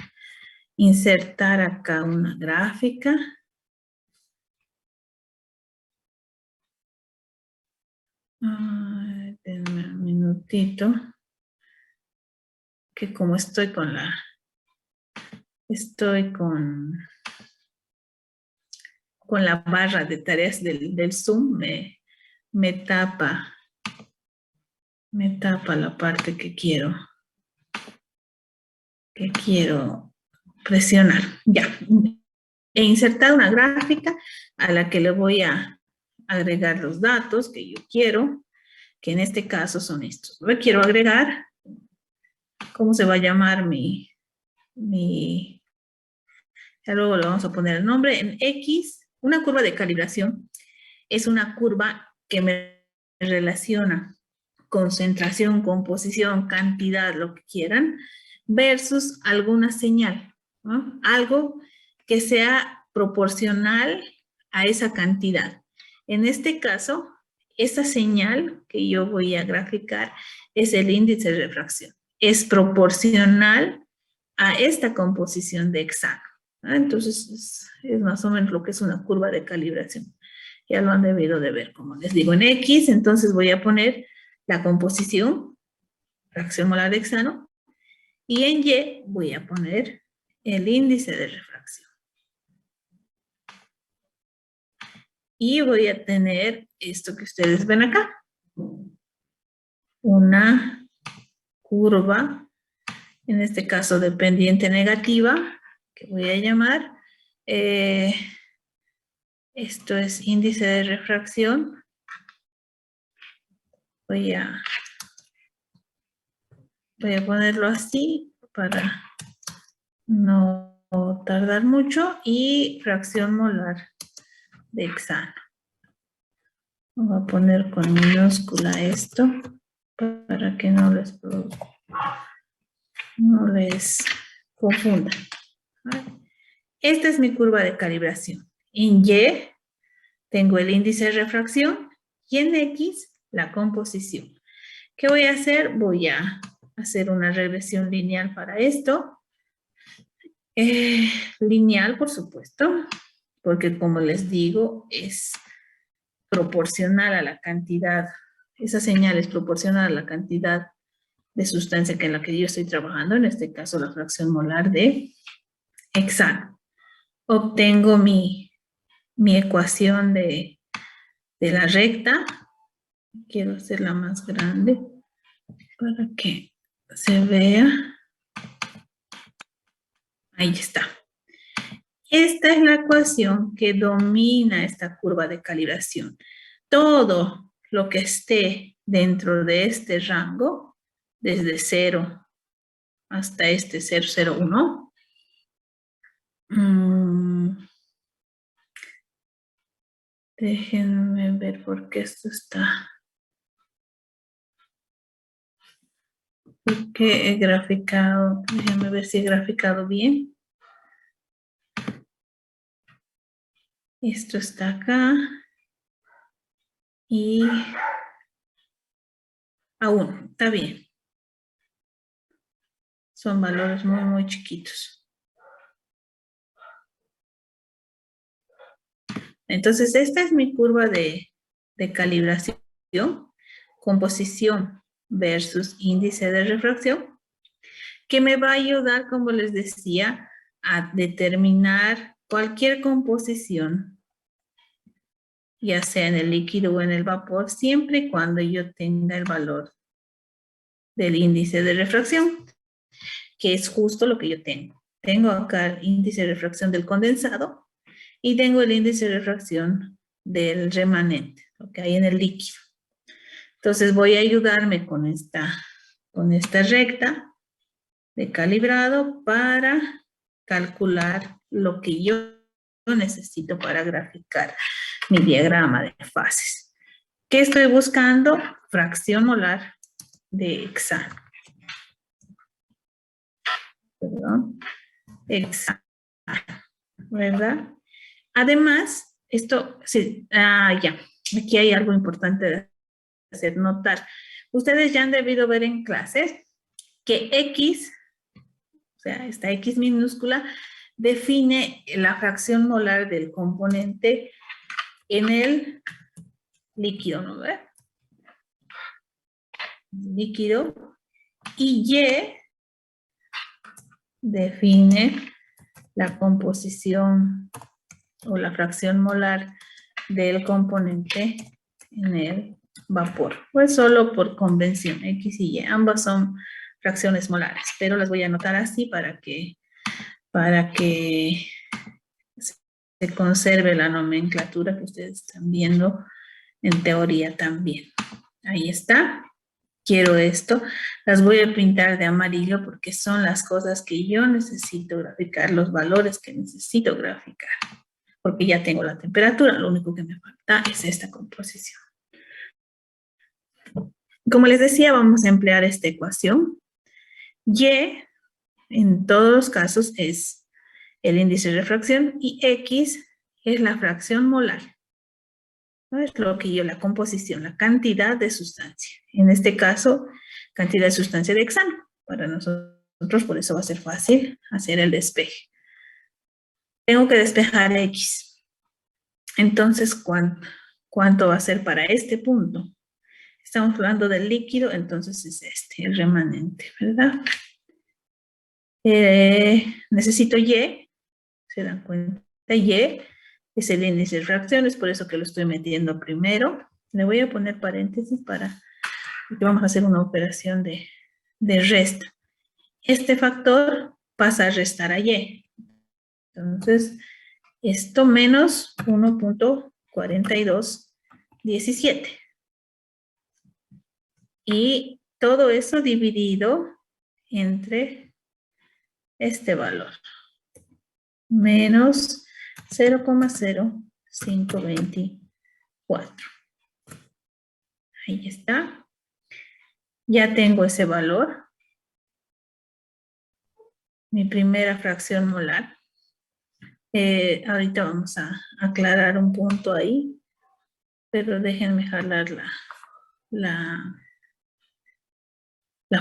insertar acá una gráfica. Denme un minutito. Que como estoy con la barra de tareas del Zoom, me tapa la parte que quiero presionar. Ya. He insertado una gráfica a la que le voy a agregar los datos que yo quiero, que en este caso son estos. Le quiero agregar, ¿cómo se va a llamar ya luego le vamos a poner el nombre en X? Una curva de calibración es una curva que me relaciona concentración, composición, cantidad, lo que quieran, versus alguna señal, ¿no? Algo que sea proporcional a esa cantidad. En este caso, esa señal que yo voy a graficar es el índice de refracción. Es proporcional a esta composición de hexano. Entonces, es más o menos lo que es una curva de calibración. Ya lo han debido de ver, como les digo, en X, entonces voy a poner la composición, fracción molar de hexano, y en Y voy a poner el índice de refracción. Y voy a tener esto que ustedes ven acá. Una curva, en este caso de pendiente negativa, que voy a llamar. Esto es índice de refracción. Voy a ponerlo así para no tardar mucho. Y fracción molar de hexano. Voy a poner con minúscula esto para que no les confunda. Esta es mi curva de calibración. En Y tengo el índice de refracción y en X la composición. ¿Qué voy a hacer? Voy a hacer una regresión lineal para esto. Lineal, por supuesto, porque como les digo, es proporcional a la cantidad, esa señal es proporcional a la cantidad de sustancia en la que yo estoy trabajando, en este caso la fracción molar de hexano. Obtengo mi ecuación de la recta. Quiero hacerla más grande para que se vea. Ahí está. Esta es la ecuación que domina esta curva de calibración. Todo lo que esté dentro de este rango, desde 0 hasta este 001, déjenme ver por qué esto está. Porque he graficado, déjenme ver si he graficado bien. Esto está acá. Y aún, está bien. Son valores muy, muy chiquitos. Entonces, esta es mi curva de calibración, composición versus índice de refracción, que me va a ayudar, como les decía, a determinar cualquier composición ya sea en el líquido o en el vapor, siempre y cuando yo tenga el valor del índice de refracción, que es justo lo que yo tengo. Tengo acá el índice de refracción del condensado y tengo el índice de refracción del remanente, lo que hay en el líquido. Entonces voy a ayudarme con esta recta de calibrado para calcular lo que yo necesito para graficar mi diagrama de fases. ¿Qué estoy buscando? Fracción molar de hexano. Perdón. Hexano. ¿Verdad? Además, esto, sí, ya, aquí hay algo importante de hacer notar. Ustedes ya han debido ver en clases que X, o sea, esta X minúscula, define la fracción molar del componente en el líquido, ¿no ve? Líquido. Y Y define la composición o la fracción molar del componente en el vapor. Pues solo por convención, X y Y. Ambas son fracciones molares, pero las voy a anotar así para que se conserve la nomenclatura que ustedes están viendo en teoría también. Ahí está. Quiero esto. Las voy a pintar de amarillo porque son las cosas que yo necesito graficar, los valores que necesito graficar. Porque ya tengo la temperatura, lo único que me falta es esta composición. Como les decía, vamos a emplear esta ecuación. Y en todos los casos es el índice de refracción y X es la fracción molar. ¿No? Es lo que yo, la composición, la cantidad de sustancia. En este caso, cantidad de sustancia de hexano. Para nosotros, por eso va a ser fácil hacer el despeje. Tengo que despejar X. Entonces, ¿cuánto va a ser para este punto? Estamos hablando del líquido, entonces es este, el remanente, ¿verdad? Necesito Y, se dan cuenta, Y es el índice de fracciones, por eso que lo estoy metiendo primero. Le voy a poner paréntesis porque vamos a hacer una operación de resta. Este factor pasa a restar a Y. Entonces, esto menos 1.4217. Y todo eso dividido entre este valor. Menos 0,0524. Ahí está. Ya tengo ese valor. Mi primera fracción molar. Ahorita vamos a aclarar un punto ahí. Pero déjenme jalar la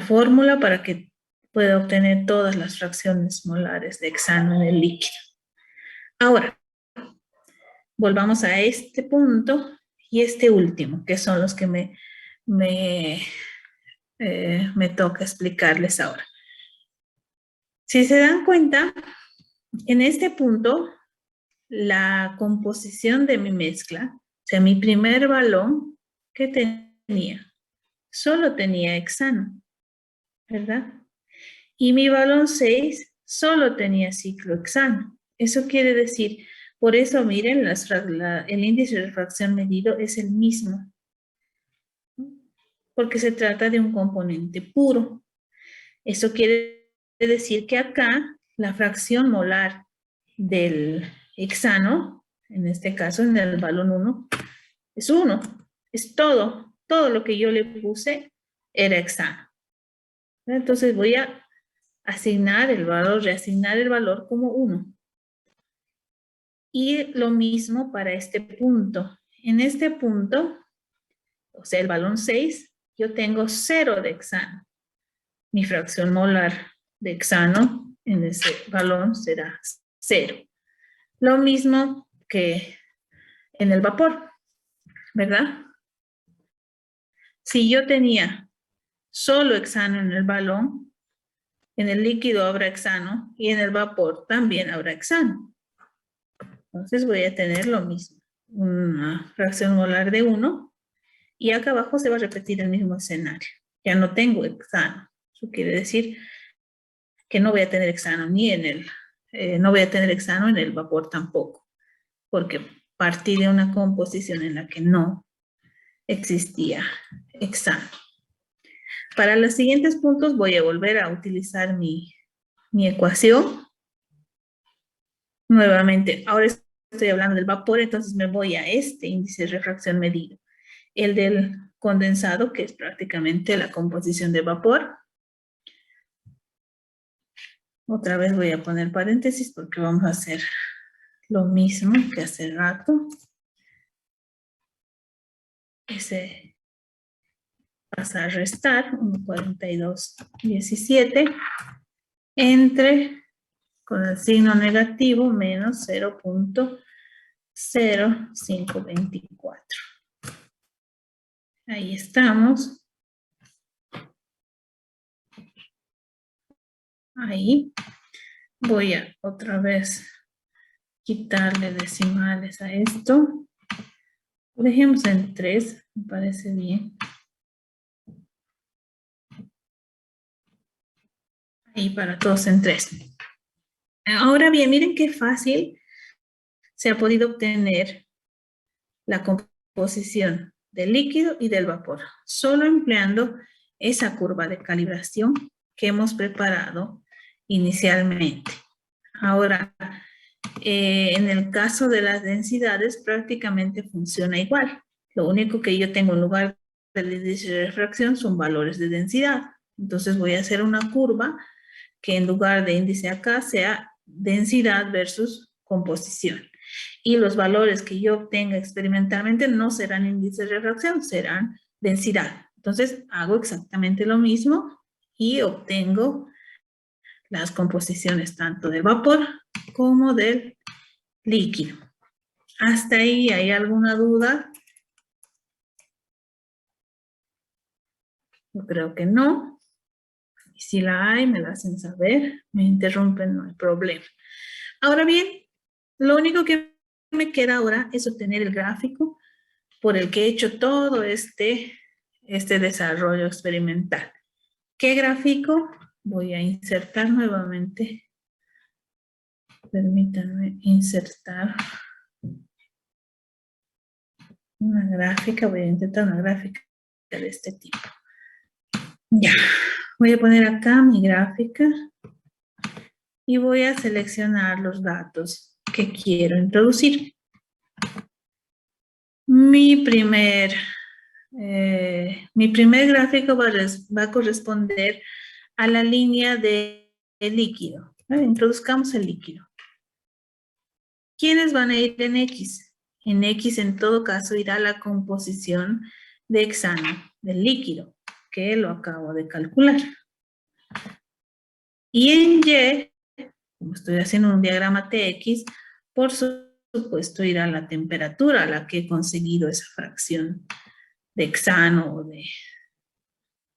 fórmula para que pueda obtener todas las fracciones molares de hexano en el líquido. Ahora, volvamos a este punto y este último, que son los que me toca explicarles ahora. Si se dan cuenta, en este punto, la composición de mi mezcla, o sea, mi primer balón, ¿qué tenía? Solo tenía hexano, ¿verdad? Y mi balón 6 solo tenía ciclohexano. Eso quiere decir, por eso miren, el índice de refracción medido es el mismo, porque se trata de un componente puro. Eso quiere decir que acá la fracción molar del hexano, en este caso en el balón 1, es 1. Es todo lo que yo le puse era hexano. Entonces voy a asignar el valor, reasignar el valor como 1. Y lo mismo para este punto. En este punto, o sea, el balón 6, yo tengo 0 de hexano. Mi fracción molar de hexano en ese balón será 0. Lo mismo que en el vapor, ¿verdad? Si yo tenía solo hexano en el balón, en el líquido habrá hexano y en el vapor también habrá hexano. Entonces voy a tener lo mismo. una fracción molar de 1 y acá abajo se va a repetir el mismo escenario. Ya no tengo hexano. Eso quiere decir que no voy a tener hexano ni en el, no voy a tener hexano en el vapor tampoco, porque partí de una composición en la que no existía hexano. Para los siguientes puntos voy a volver a utilizar mi ecuación. Nuevamente, ahora estoy hablando del vapor, entonces me voy a este índice de refracción medido. El del condensado, que es prácticamente la composición de vapor. Otra vez voy a poner paréntesis porque vamos a hacer lo mismo que hace rato. Ese pasa a restar 1,4217 entre, con el signo negativo, menos 0,0524. Ahí estamos. Ahí. Voy a otra vez quitarle decimales a esto. Lo dejemos en 3, me parece bien. Ahí para todos en 3. Ahora bien, miren qué fácil se ha podido obtener la composición del líquido y del vapor, solo empleando esa curva de calibración que hemos preparado inicialmente. Ahora, en el caso de las densidades prácticamente funciona igual. Lo único que yo tengo en lugar del índice de refracción son valores de densidad. Entonces voy a hacer una curva que en lugar de índice acá sea densidad versus composición. Y los valores que yo obtenga experimentalmente no serán índice de refracción, serán densidad. Entonces hago exactamente lo mismo y obtengo las composiciones tanto del vapor como del líquido. ¿Hasta ahí hay alguna duda? Yo creo que no. Y si la hay, me la hacen saber, me interrumpen, no hay problema. Ahora bien, lo único que me queda ahora es obtener el gráfico por el que he hecho todo este desarrollo experimental. ¿Qué gráfico? Voy a insertar nuevamente. Permítanme insertar una gráfica. Voy a intentar una gráfica de este tipo. Ya, voy a poner acá mi gráfica y voy a seleccionar los datos que quiero introducir. Mi primer gráfico va a corresponder a la línea de líquido. Introduzcamos el líquido. ¿Quiénes van a ir en X? En X, en todo caso, irá la composición de hexano del líquido, que lo acabo de calcular. Y en Y, como estoy haciendo un diagrama TX, por supuesto irá la temperatura a la que he conseguido esa fracción de hexano o de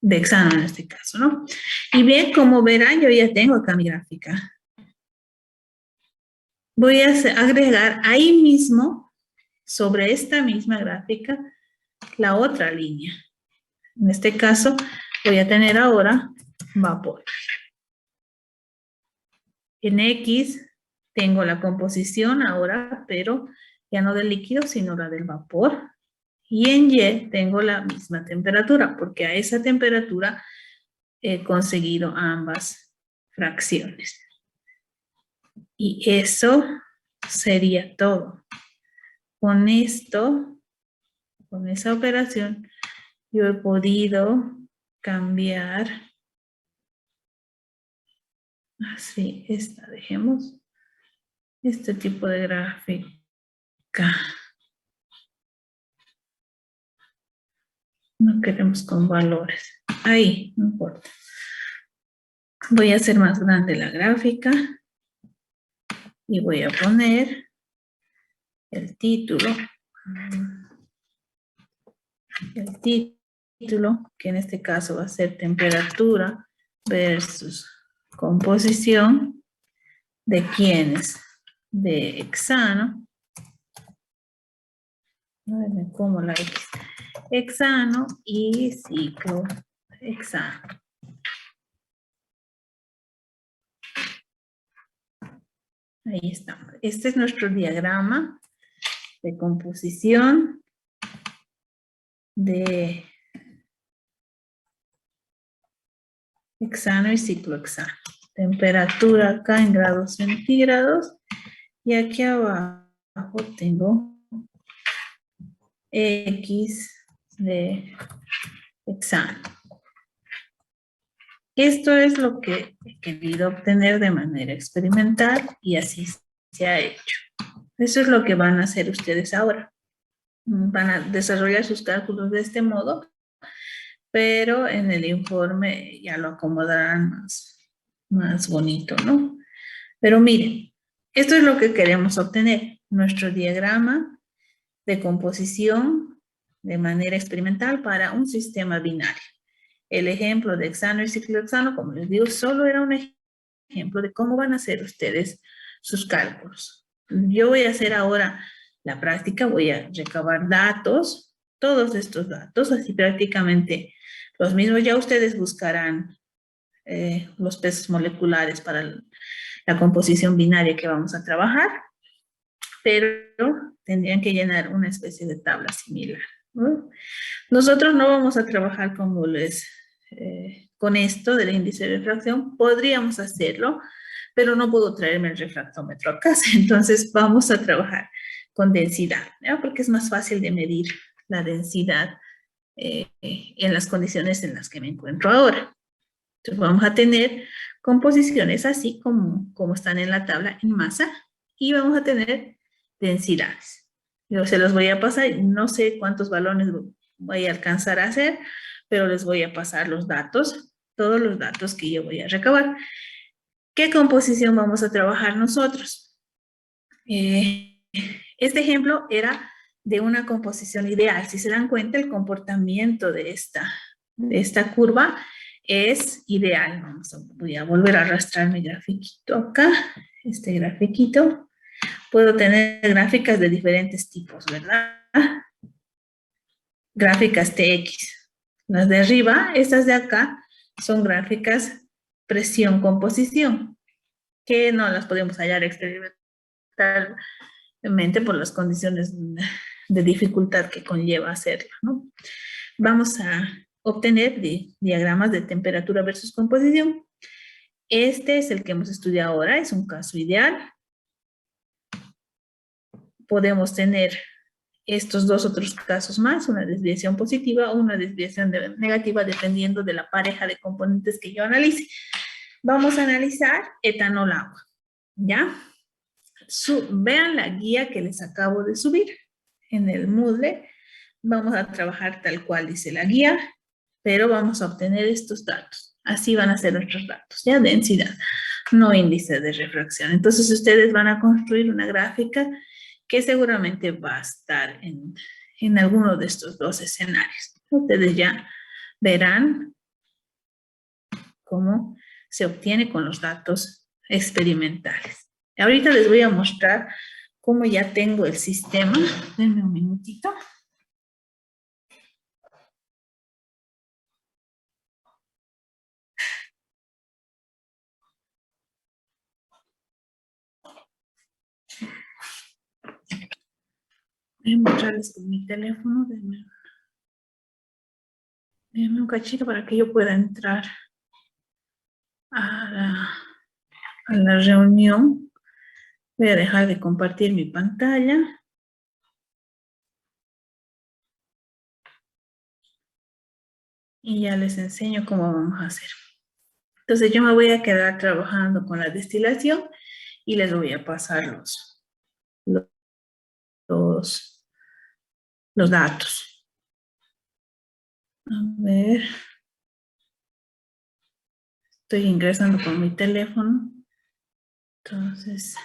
hexano en este caso, ¿no? Y bien, como verán, yo ya tengo acá mi gráfica. Voy a agregar ahí mismo, sobre esta misma gráfica, la otra línea. En este caso, voy a tener ahora vapor. En X tengo la composición ahora, pero ya no del líquido, sino la del vapor. Y en Y tengo la misma temperatura, porque a esa temperatura he conseguido ambas fracciones. Y eso sería todo. Con esto, con esa operación, yo he podido cambiar. Así, dejemos este tipo de gráfica. No queremos con valores. Ahí, no importa. Voy a hacer más grande la gráfica y voy a poner el título. El título, que en este caso va a ser temperatura versus composición de quiénes, de hexano A ver, ¿cómo la X? Hexano y ciclo hexano. Ahí está. Este es nuestro diagrama de composición de hexano y ciclohexano. Temperatura acá en grados centígrados. Y aquí abajo tengo X de hexano. Esto es lo que he querido obtener de manera experimental y así se ha hecho. Eso es lo que van a hacer ustedes ahora. Van a desarrollar sus cálculos de este modo, pero en el informe ya lo acomodarán más bonito, ¿no? Pero miren, esto es lo que queremos obtener, nuestro diagrama de composición de manera experimental para un sistema binario. El ejemplo de hexano y ciclohexano, como les digo, solo era un ejemplo de cómo van a hacer ustedes sus cálculos. Yo voy a hacer ahora la práctica, voy a recabar datos, todos estos datos, así prácticamente los mismos. Ya ustedes buscarán los pesos moleculares para la composición binaria que vamos a trabajar, pero tendrían que llenar una especie de tabla similar, ¿no? Nosotros no vamos a trabajar como con esto del índice de refracción, podríamos hacerlo, pero no puedo traerme el refractómetro a casa, entonces vamos a trabajar con densidad, ¿ya? Porque es más fácil de medir la densidad en las condiciones en las que me encuentro ahora. Entonces vamos a tener composiciones así como están en la tabla en masa y vamos a tener densidades. Yo se los voy a pasar, no sé cuántos balones voy a alcanzar a hacer, pero les voy a pasar los datos, todos los datos que yo voy a recabar. ¿Qué composición vamos a trabajar nosotros? Este ejemplo era de una composición ideal. Si se dan cuenta, el comportamiento de esta curva es ideal. Voy a volver a arrastrar mi grafiquito acá, este grafiquito. Puedo tener gráficas de diferentes tipos, ¿verdad? Gráficas TX. Las de arriba, estas de acá, son gráficas presión-composición, que no las podemos hallar experimentalmente por las condiciones de dificultad que conlleva hacerlo, ¿no? Vamos a obtener diagramas de temperatura versus composición. Este es el que hemos estudiado ahora, es un caso ideal. Podemos tener estos dos otros casos más, una desviación positiva o una desviación negativa, dependiendo de la pareja de componentes que yo analice. Vamos a analizar etanol agua, ¿ya? Vean la guía que les acabo de subir en el Moodle. Vamos a trabajar tal cual dice la guía, pero vamos a obtener estos datos. Así van a ser nuestros datos, ¿ya? Densidad, no índice de refracción. Entonces ustedes van a construir una gráfica que seguramente va a estar en alguno de estos dos escenarios. Ustedes ya verán cómo se obtiene con los datos experimentales. Ahorita les voy a mostrar cómo ya tengo el sistema. Denme un minutito. Voy a mostrarles con mi teléfono. Denme un cachito para que yo pueda entrar a la reunión. Voy a dejar de compartir mi pantalla. Y ya les enseño cómo vamos a hacer. Entonces yo me voy a quedar trabajando con la destilación y les voy a pasar los, los datos. A ver. Estoy ingresando con mi teléfono. Entonces...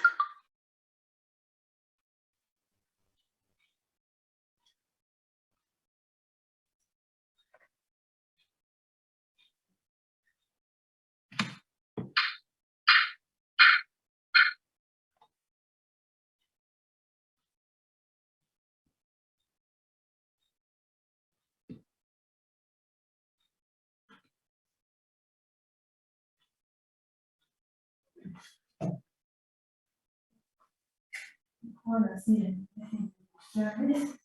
Ahora sí, déjenme mostrarles.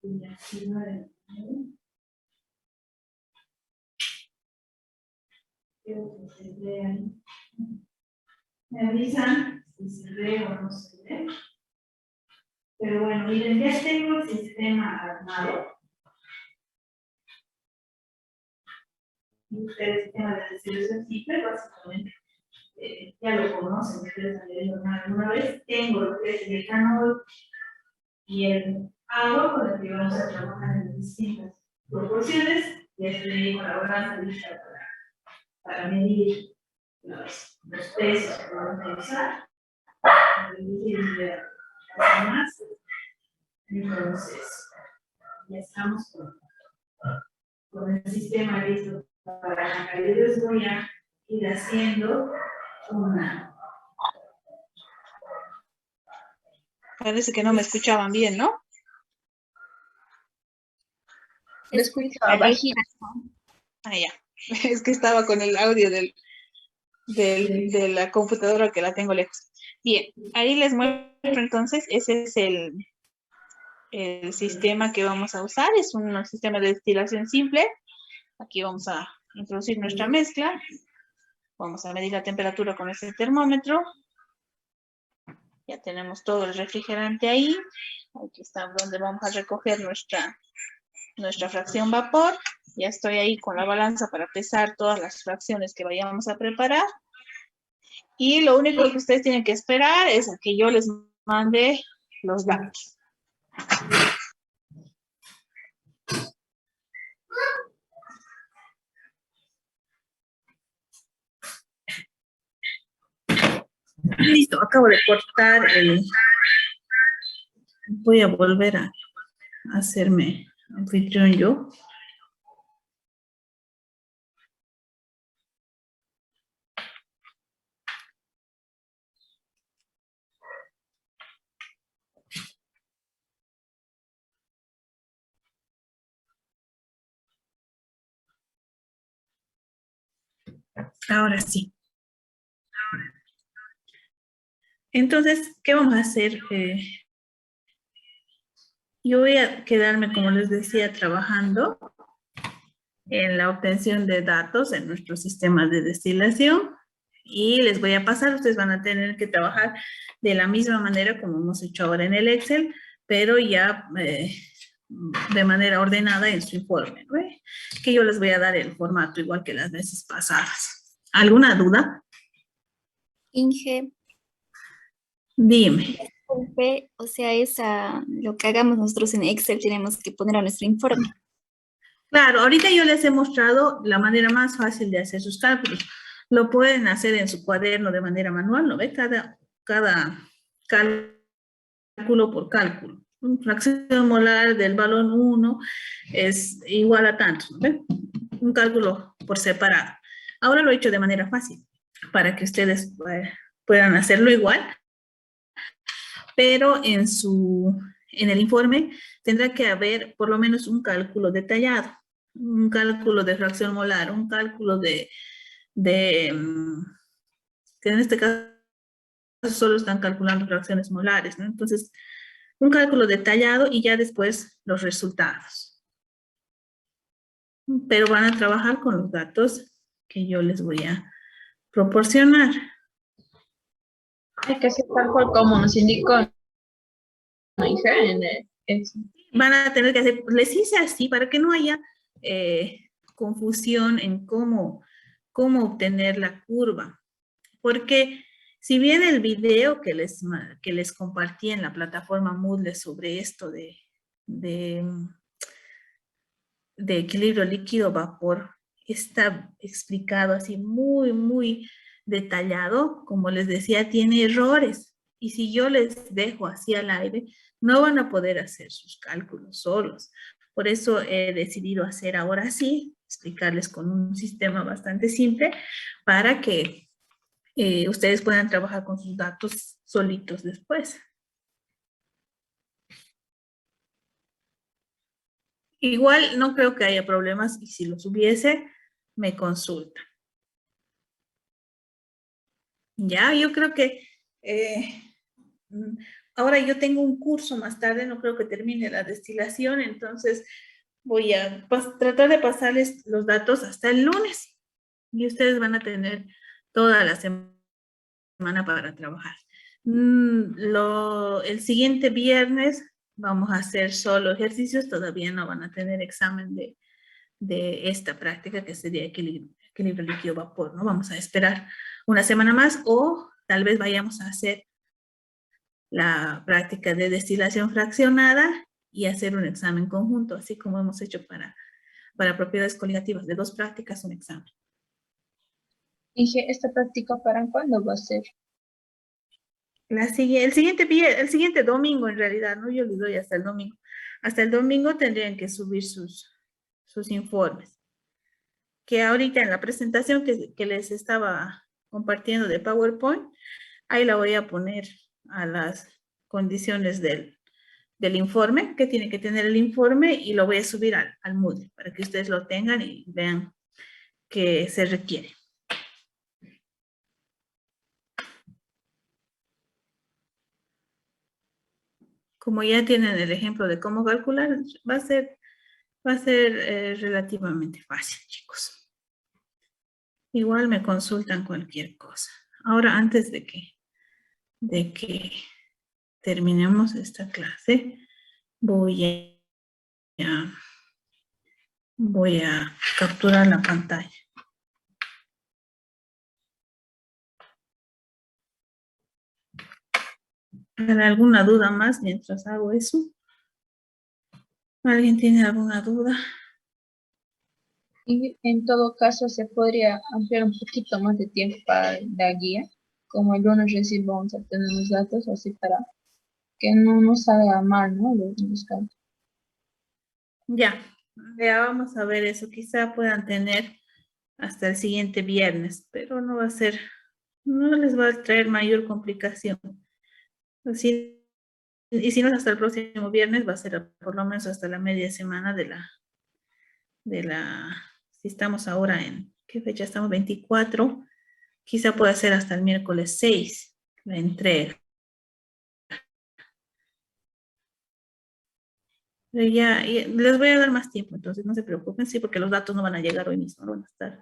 Voy a activar el video. Quiero que se vean. Me avisan si se ve o no se ve. Pero bueno, miren, ya tengo el sistema armado. Ustedes, el sistema de distribución simple, básicamente, ya lo conocen, ustedes han leído alguna vez. Tengo lo que es el etanol y el agua con el que vamos a trabajar en distintas proporciones. Ya estoy con la balanza lista para medir los pesos que vamos a usar. Más. Entonces, ya estamos con el sistema listo para arrancar. Yo les voy a ir haciendo una. Parece que no me escuchaban bien, ¿no? Me escuchaba bajito. Ah, ya. Es que estaba con el audio de la computadora que la tengo lejos. Bien, ahí les muestro entonces, ese es el sistema que vamos a usar. Es un sistema de destilación simple. Aquí vamos a introducir nuestra mezcla. Vamos a medir la temperatura con este termómetro. Ya tenemos todo el refrigerante ahí. Aquí está donde vamos a recoger nuestra fracción vapor. Ya estoy ahí con la balanza para pesar todas las fracciones que vayamos a preparar. Y lo único que ustedes tienen que esperar es a que yo les mande los datos. Listo, acabo de cortar el... Voy a volver a hacerme anfitrión yo. Ahora sí. Entonces, ¿qué vamos a hacer? Yo voy a quedarme, como les decía, trabajando en la obtención de datos en nuestros sistemas de destilación y les voy a pasar, ustedes van a tener que trabajar de la misma manera como hemos hecho ahora en el Excel, pero ya de manera ordenada en su informe, ¿no? Que yo les voy a dar el formato igual que las veces pasadas. ¿Alguna duda? Inge, Dime. disculpe, o sea, lo que hagamos nosotros en Excel tenemos que poner a nuestro informe. Claro, ahorita yo les he mostrado la manera más fácil de hacer sus cálculos. Lo pueden hacer en su cuaderno de manera manual, ¿no ve? Cada cálculo por cálculo. Fracción molar del balón 1 es igual a tanto, ¿no ve? Un cálculo por separado. Ahora lo he hecho de manera fácil, para que ustedes puedan hacerlo igual, pero en el informe tendrá que haber por lo menos un cálculo detallado, un cálculo de fracción molar, un cálculo que en este caso solo están calculando fracciones molares, ¿no? Entonces, un cálculo detallado y ya después los resultados. Pero van a trabajar con los datos que yo les voy a proporcionar. Hay que hacer tal cual como nos indicó, ¿no, Inge? Van a tener que hacer, les hice así para que no haya confusión en cómo obtener la curva. Porque si bien el video que les compartí en la plataforma Moodle sobre esto de equilibrio líquido-vapor está explicado así muy, muy detallado, como les decía, tiene errores. Y si yo les dejo así al aire, no van a poder hacer sus cálculos solos. Por eso he decidido hacer ahora sí, explicarles con un sistema bastante simple para que ustedes puedan trabajar con sus datos solitos después. Igual no creo que haya problemas y si los hubiese, me consultan. Ya, yo creo que ahora yo tengo un curso más tarde, no creo que termine la destilación, entonces voy a tratar de pasarles los datos hasta el lunes y ustedes van a tener toda la semana para trabajar. El siguiente viernes vamos a hacer solo ejercicios, todavía no van a tener examen de esta práctica que sería equilibrio líquido-vapor, ¿no? Vamos a esperar una semana más o tal vez vayamos a hacer la práctica de destilación fraccionada y hacer un examen conjunto, así como hemos hecho para propiedades coligativas, de 2 prácticas, un examen. Dije, ¿esta práctica para cuándo va a ser? El siguiente domingo en realidad, ¿no? Yo les doy hasta el domingo. Hasta el domingo tendrían que subir sus informes. Que ahorita en la presentación que les estaba compartiendo de PowerPoint, ahí la voy a poner a las condiciones del informe, que tiene que tener el informe, y lo voy a subir al Moodle para que ustedes lo tengan y vean que se requiere. Como ya tienen el ejemplo de cómo calcular, va a ser relativamente fácil, chicos. Igual me consultan cualquier cosa. Ahora, antes de que terminemos esta clase, voy a capturar la pantalla. ¿Hay alguna duda más mientras hago eso? ¿Alguien tiene alguna duda? Y en todo caso, se podría ampliar un poquito más de tiempo para la guía. Como el lunes recién vamos a tener los datos, así para que no nos salga mal, ¿no? Los cálculos. Ya vamos a ver eso. Quizá puedan tener hasta el siguiente viernes, pero no les va a traer mayor complicación. Así, y si no es hasta el próximo viernes, va a ser por lo menos hasta la media semana si estamos ahora ¿qué fecha estamos? 24, quizá pueda ser hasta el miércoles 6 la entrega. Pero ya les voy a dar más tiempo, entonces no se preocupen, sí, porque los datos no van a llegar hoy mismo, no van a estar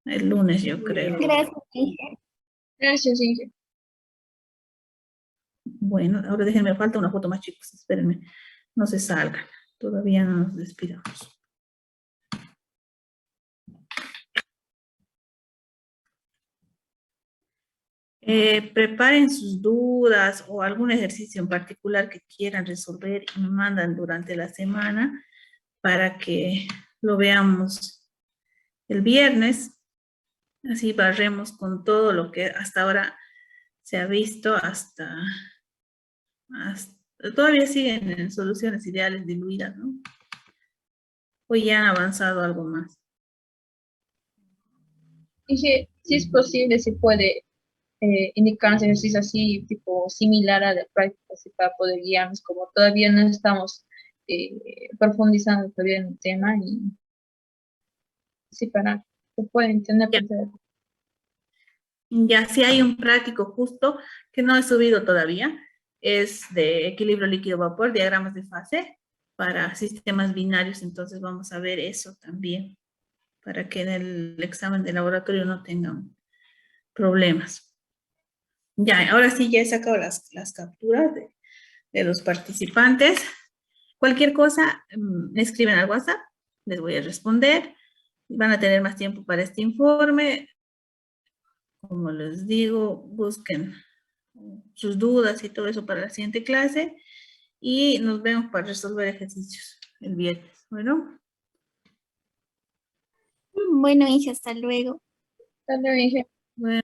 el lunes, yo creo. Gracias, Inge. Gracias, Inge. Bueno, ahora déjenme, falta una foto más, chicos, espérenme, no se salgan, todavía no nos despidamos. Preparen sus dudas o algún ejercicio en particular que quieran resolver y me mandan durante la semana para que lo veamos el viernes. Así barremos con todo lo que hasta ahora se ha visto todavía siguen en soluciones ideales diluidas, ¿no? O ya han avanzado algo más. Inge, si es posible, se puede indicarnos ejercicios así, tipo similar a la práctica, así para poder guiarnos, como todavía no estamos profundizando todavía en el tema y así para que pueda entender. Ya sí hay un práctico justo que no he subido todavía, es de equilibrio líquido-vapor, diagramas de fase para sistemas binarios, entonces vamos a ver eso también, para que en el examen de laboratorio no tengan problemas. Ya, ahora sí ya he sacado las capturas de los participantes. Cualquier cosa, me escriben al WhatsApp, les voy a responder. Van a tener más tiempo para este informe. Como les digo, busquen sus dudas y todo eso para la siguiente clase. Y nos vemos para resolver ejercicios el viernes. Bueno. Bueno, Inge, hasta luego. Hasta luego, Inge. Bueno.